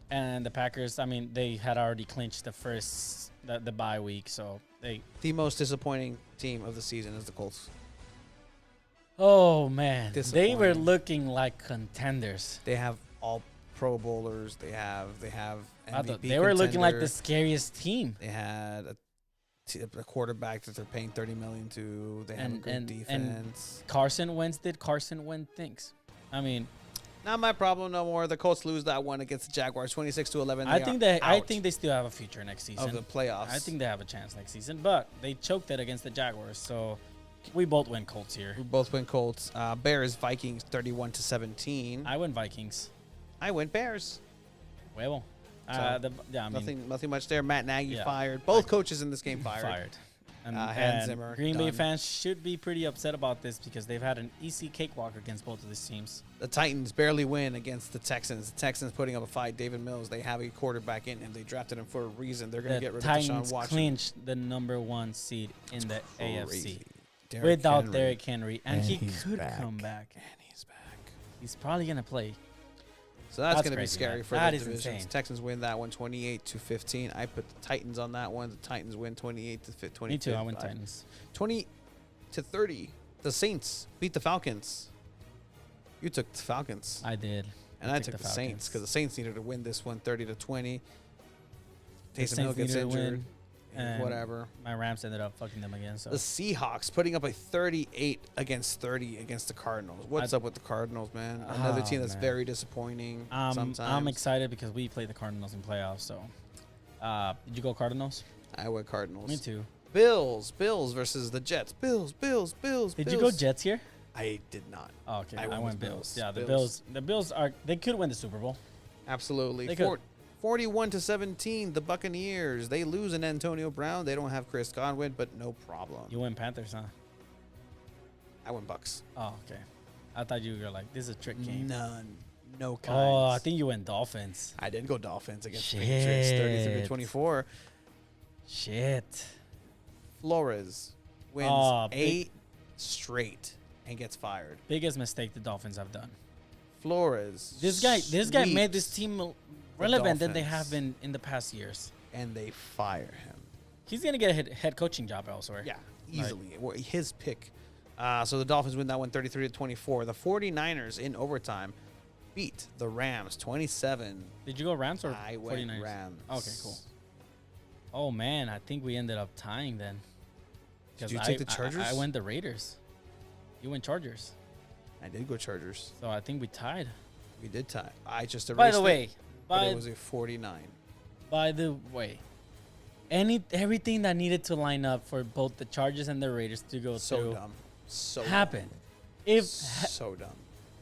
And the Packers, I mean, they had already clinched the bye week, so they... The most disappointing team of the season is the Colts. Oh, man. They Disappointing. were looking like contenders. They have all Pro Bowlers. They have MVP They were looking like the contender. scariest team. They had a quarterback that they're paying $30 million to. They have a good defense. And Carson Wentz did Carson Wentz things. I mean... Not my problem no more. The Colts lose that one against the Jaguars, 26-11. I think they still have a future next season of the playoffs. I think they have a chance next season, but they choked it against the Jaguars, so we both win Colts here. We both win Colts. Bears, Vikings, 31-17. I win Vikings. I win Bears. Huevo. Nothing much there. Matt Nagy Yeah. fired. Both coaches in this game fired. And Zimmer, Green Bay done. fans should be pretty upset about this because they've had an easy cakewalk against both of these teams. The Titans barely win against the Texans. The Texans putting up a fight. David Mills, they have a quarterback in him. They drafted him for a reason. They're going to get rid of Titans Deshaun Watson. clinched the #1 seed in the AFC Crazy. without Henry. Derrick Henry, and he he's could back. come back. And he's back. He's probably gonna play. So that's That's going to be crazy, scary man. for That the is divisions. insane. Texans win that one 28-15. I put the Titans on that one. The Titans win 28-20. Me too. I went Titans. 20-30. The Saints beat the Falcons. You took the Falcons. I did. And I picked took the the Saints Falcons. because the Saints needed to win this one 30-20. The Taysom Hill Saints gets needed to injured. win, And and whatever. My Rams ended up fucking them again. So The Seahawks putting up a 38 against 30 against the Cardinals. What's up with the Cardinals, man? Another team that's man. very disappointing sometimes. I'm excited because we play the Cardinals in playoffs. So, did you go Cardinals? I went Cardinals. Me too. Bills versus the Jets. Bills. Did you go Jets here? I did not. Oh, okay. I I went went with Bills. Bills. Yeah, Bills. The Bills are. They could win the Super Bowl. Absolutely. They could. 41-17, the Buccaneers. They lose in Antonio Brown. They don't have Chris Godwin, but no problem. You went Panthers, huh? I went Bucks. Oh, okay. I thought you were like, this is a trick game. None. No kinds. Oh, I think you went Dolphins. I did go Dolphins against the Shit. Patriots, 33-24. Shit. Flores wins Oh, 8 straight and gets fired. Biggest mistake the Dolphins have done. Flores. This guy made this sweeps team relevant than they Dolphins. have been in the past years. and they fire him. He's gonna get a head coaching job elsewhere. Yeah, easily. His pick. So the Dolphins win that one 33-24. The 49ers in overtime beat the Rams 27. Did you go Rams or I went 49ers? Rams. Okay, cool. Oh man, I think we ended up tying then. Did you 'Cause take the Chargers? I went the Raiders. You went Chargers. I did go Chargers. So I think we tied. We did tie. I just erased By the it, way, but it was a 49. everything that needed to line up for both the Chargers and the Raiders to go So through dumb. So happened. Dumb. If So dumb.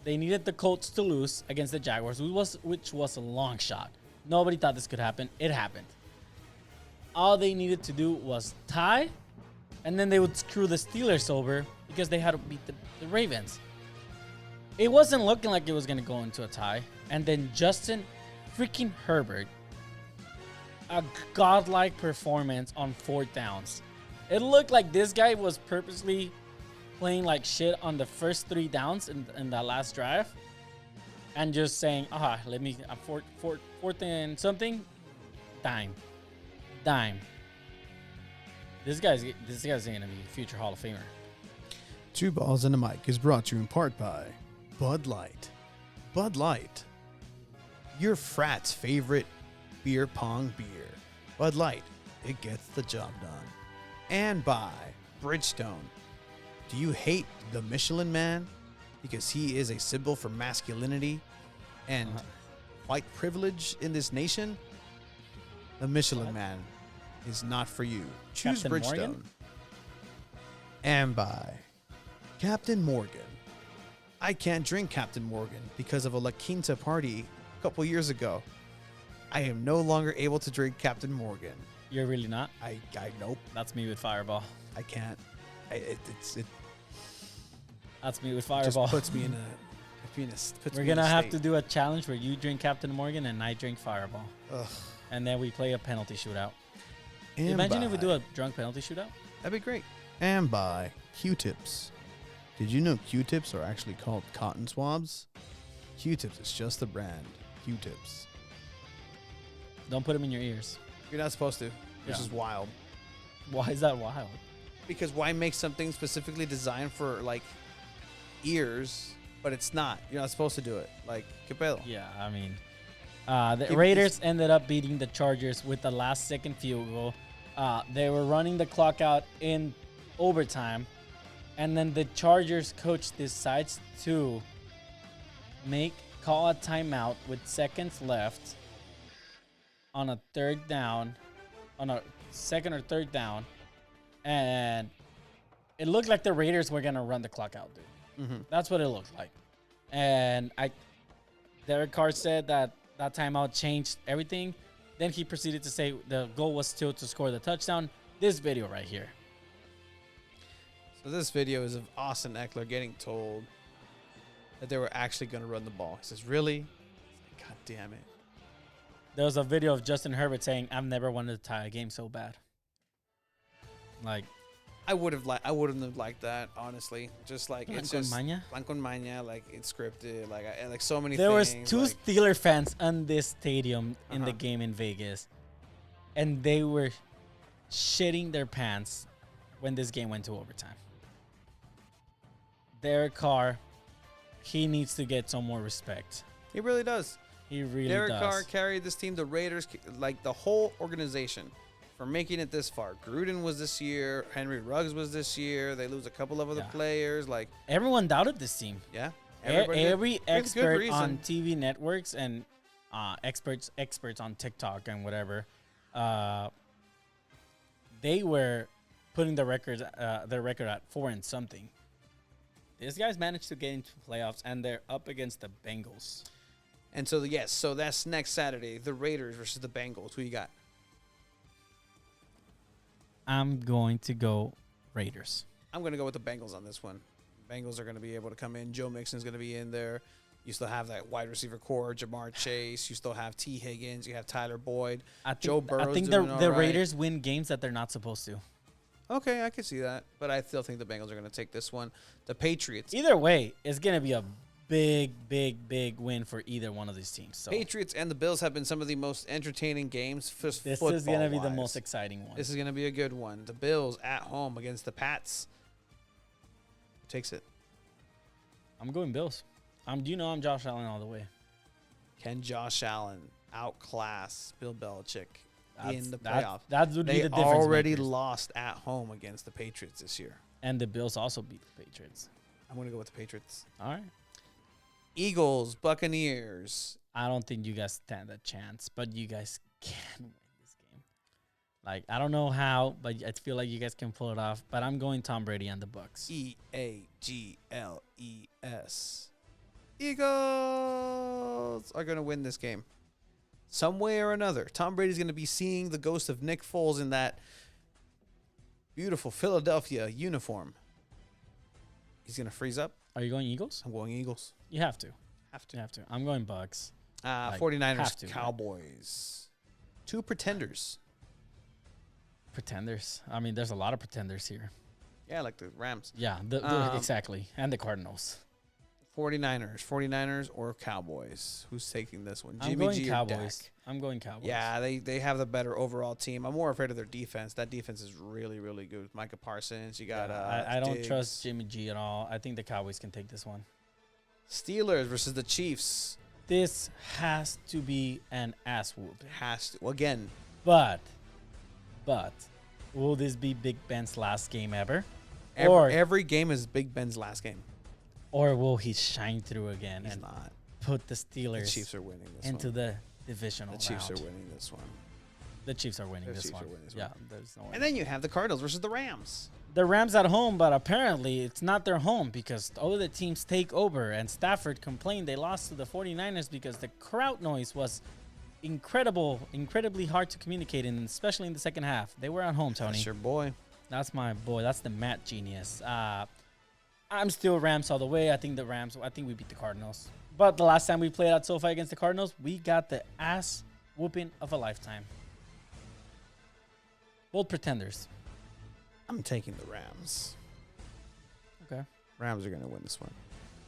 they needed the Colts to lose against the Jaguars, which was a long shot. Nobody thought this could happen. It happened. All they needed to do was tie, and then they would screw the Steelers over because they had to beat the Ravens. It wasn't looking like it was going to go into a tie. And then Justin freaking Herbert, a godlike performance on 4th downs. It looked like this guy was purposely playing like shit on the first 3 downs in that last drive, and just saying, let me, fourth and something, dime. This guy's gonna be a future Hall of Famer. Two Balls and a Mic is brought to you in part by Bud Light. Bud Light, your frat's favorite beer pong beer. Bud Light, it gets the job done. And by Bridgestone. Do you hate the Michelin Man because he is a symbol for masculinity and white privilege in this nation? The Michelin Man is not for you. Choose Captain Bridgestone. Morgan? And by Captain Morgan. I can't drink Captain Morgan because of a La Quinta party a couple years ago. I am no longer able to drink Captain Morgan. You're really not? I nope. That's me with Fireball. I can't. It That's me with just Fireball. puts me in a. We're gonna have to do a challenge where you drink Captain Morgan and I drink Fireball, Ugh. and then we play a penalty shootout. And Imagine if we by- do a drunk penalty shootout. That'd be great. And by Q-tips. Did you know Q-tips are actually called cotton swabs? Q-tips is just the brand. Q-tips. Don't put them in your ears. You're not supposed to, which Yeah. is wild. Why is that wild? Because why make something specifically designed for like ears, but it's not? You're not supposed to do it. Like, ¿qué pedo? Yeah, I mean, the Give- Raiders ended up beating the Chargers with the last second field goal. They were running the clock out in overtime, and then the Chargers coach decides to call a timeout with seconds left on a third down, on a second or third down, and it looked like the Raiders were gonna run the clock out, dude. Mm-hmm. That's what it looked like. And Derek Carr said that timeout changed everything. Then he proceeded to say the goal was still to score the touchdown. This video right here. So this video is of Austin Eckler getting told that they were actually going to run the ball. He says, really? God damn it. There was a video of Justin Herbert saying, I've never wanted to tie a game so bad. Like, I wouldn't have liked that, honestly. Just like it's Blanco just and Maña? Blanco and Maña, like it's scripted, like so many There was things. two like, Steeler fans in this stadium in the Uh-huh. game in Vegas, and they were shitting their pants when this game went to overtime. Derek Carr, he needs to get some more respect. he really does. He really Derek does. Carr carried this team. The Raiders, like the whole organization, for making it this far. Gruden was this year. Henry Ruggs was this year. They lose a couple of other Yeah. players. Like, Everyone doubted this team. yeah. Every did. With good expert reason. on TV networks and experts on TikTok and whatever, they were putting their record at 4 and something. These guys managed to get into playoffs, and they're up against the Bengals. And so, yes, so that's next Saturday. The Raiders versus the Bengals. Who you got? I'm going to go Raiders. I'm going to go with the Bengals on this one. Bengals are going to be able to come in. Joe Mixon's going to be in there. You still have that wide receiver core, Jamar Chase. You still have T. Higgins. You have Tyler Boyd. Joe Burrow's I think doing the all right. Raiders win games that they're not supposed to. Okay, I can see that. But I still think the Bengals are going to take this one. The Patriots. Either way, it's going to be a big win for either one of these teams. So Patriots and the Bills have been some of the most entertaining games. this is going to be the football-wise. most exciting one. This is going to be a good one. The Bills at home against the Pats. Who takes it? I'm going Bills. I'm Josh Allen all the way. Can Josh Allen outclass Bill Belichick in the That playoffs? would be They the difference. already makers. lost at home against the Patriots this year. And the Bills also beat the Patriots. I'm going to go with the Patriots. All right. Eagles, Buccaneers. I don't think you guys stand a chance, but you guys can win this game. Like, I don't know how, but I feel like you guys can pull it off. But I'm going Tom Brady and the Bucks. Eagles. Eagles are going to win this game. Some way or another. Tom Brady's going to be seeing the ghost of Nick Foles in that beautiful Philadelphia uniform. He's going to freeze up. Are you going Eagles? I'm going Eagles. You have to. Have to. You have to. I'm going Bucks. Like, 49ers, have to, right? Cowboys. Two pretenders. Pretenders. I mean, there's a lot of pretenders here. Yeah, like the Rams. Yeah, exactly. And the Cardinals. 49ers or Cowboys. Who's taking this one? I'm Jimmy going G or Cowboys. Dak? I'm going Cowboys. Yeah, they have the better overall team. I'm more afraid of their defense. That defense is really, really good. Micah Parsons. You got I don't Diggs. trust Jimmy G at all. I think the Cowboys can take this one. Steelers versus the Chiefs. This has to be an ass whoop. Has to. Again, But will this be Big Ben's last game ever? every game is Big Ben's last game. Or will he shine through again He's and not. put the The Steelers Chiefs are winning this into one. the divisional The Chiefs round? are winning this one. The Chiefs are winning The this Chiefs one. are winning this Yeah, one. there's no way. And then you have the Cardinals versus the Rams. The Rams at home, but apparently it's not their home because all the teams take over. And Stafford complained they lost to the 49ers because the crowd noise was incredibly hard to communicate in, especially in the second half. They were at home, Tony. That's your boy. That's my boy. That's the Matt genius. I'm still Rams all the way. I think we beat the Cardinals. But the last time we played at SoFi against the Cardinals, we got the ass whooping of a lifetime. Both pretenders. I'm taking the Rams. Okay. Rams are going to win this one.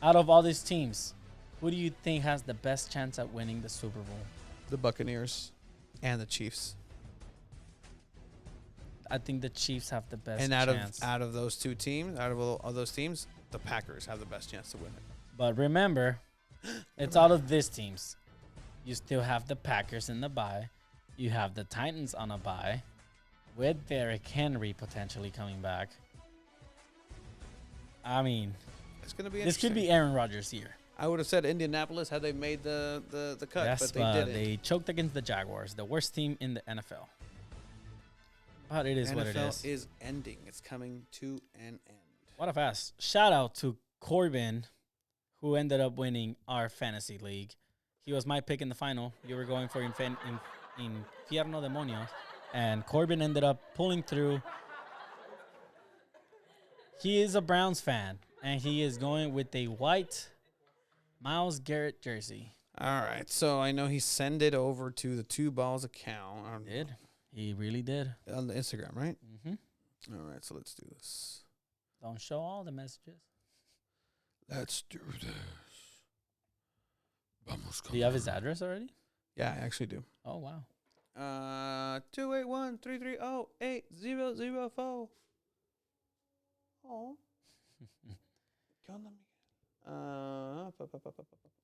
Out of all these teams, who do you think has the best chance at winning the Super Bowl? The Buccaneers and the Chiefs. I think the Chiefs have the best And chance. out of those two teams, out of all those teams, the Packers have the best chance to win it. But remember, it's out of these teams. You still have the Packers in the bye. You have the Titans on a bye, with Derrick Henry potentially coming back. I mean, It's going to be this could interesting. be Aaron Rodgers' year. I would have said Indianapolis had they made the cut, Yes, but they didn't. they choked against the Jaguars, the worst team in the NFL. But it is NFL what it is. is ending. It's coming to an end. What a fast. Shout out to Corbin, who ended up winning our fantasy league. He was my pick in the final. You were going for Infierno Demonios. And Corbin ended up pulling through. He is a Browns fan, and he is going with a white Myles Garrett jersey. All right. So I know he sent it over to the Two Balls account Did. He really did. on the Instagram, right? Hmm All right, so let's do this. Don't show all the messages. Let's do this. Vamos, Do you have his address already? Yeah, I actually do. Oh, wow. 281-330-8004. Oh.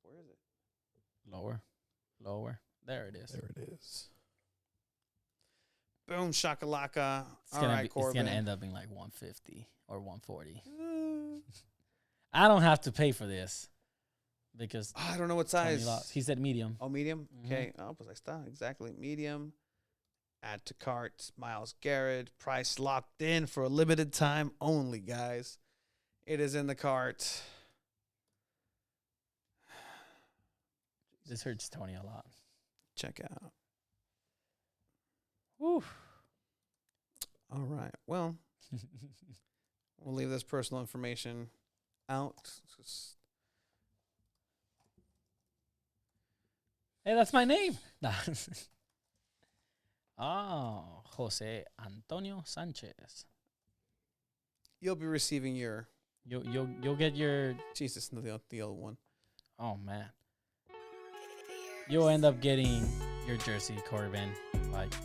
Where is it? Lower. There it is. There it is. Boom shakalaka. It's All gonna right, it's Corbin. gonna end up being like 150 or 140. I don't have to pay for this because I don't know what Tony size. lost. He said medium. Oh, medium? Mhm. Okay. Oh, pues ahí está. Exactly. Medium. Add to cart. Miles Garrett. Price locked in for a limited time only, guys. It is in the cart. This hurts Tony a lot. Check out. Woo. All right. Well, we'll leave this personal information out. Hey, that's my name. Nah. Oh, Jose Antonio Sanchez. You'll be receiving your You'll get your. Jesus, no, the old one. Oh man. You'll end up getting your jersey, Corbin,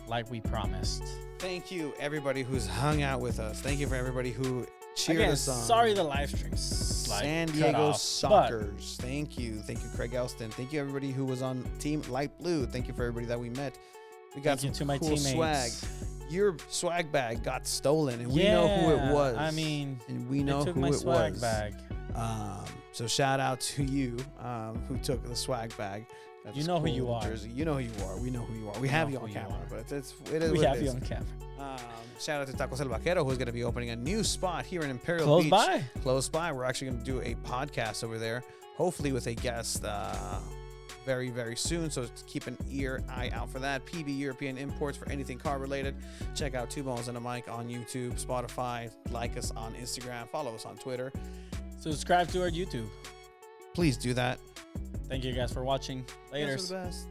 like we promised. Thank you, everybody who's hung out with us. Thank you for everybody who cheered Again, us on. sorry the live streams. San Diego Sockers. Thank you. Thank you, Craig Elston. Thank you, everybody who was on Team Light Blue. Thank you for everybody that we met. We got Thank you some to my cool swag. teammates. Your swag bag got stolen, and we know who it was. I mean, and we they know took who my it swag was. bag. So shout out to you who took the swag bag. Got You this know who cool you are. Jersey. You know who you are. We know who you are. We You have know you on who you camera, are. but it is We what have it you is. on camera. Shout out to Tacos El Vaquero, who's going to be opening a new spot here in Imperial Close Beach. by. Close by. We're actually going to do a podcast over there, hopefully with a guest very, very soon. So keep an eye out for that. PB European Imports for anything car related. Check out Two Balls and a Mic on YouTube, Spotify. Like us on Instagram. Follow us on Twitter. Subscribe to our YouTube. Please do that. Thank you guys for watching. You guys Later. are the best.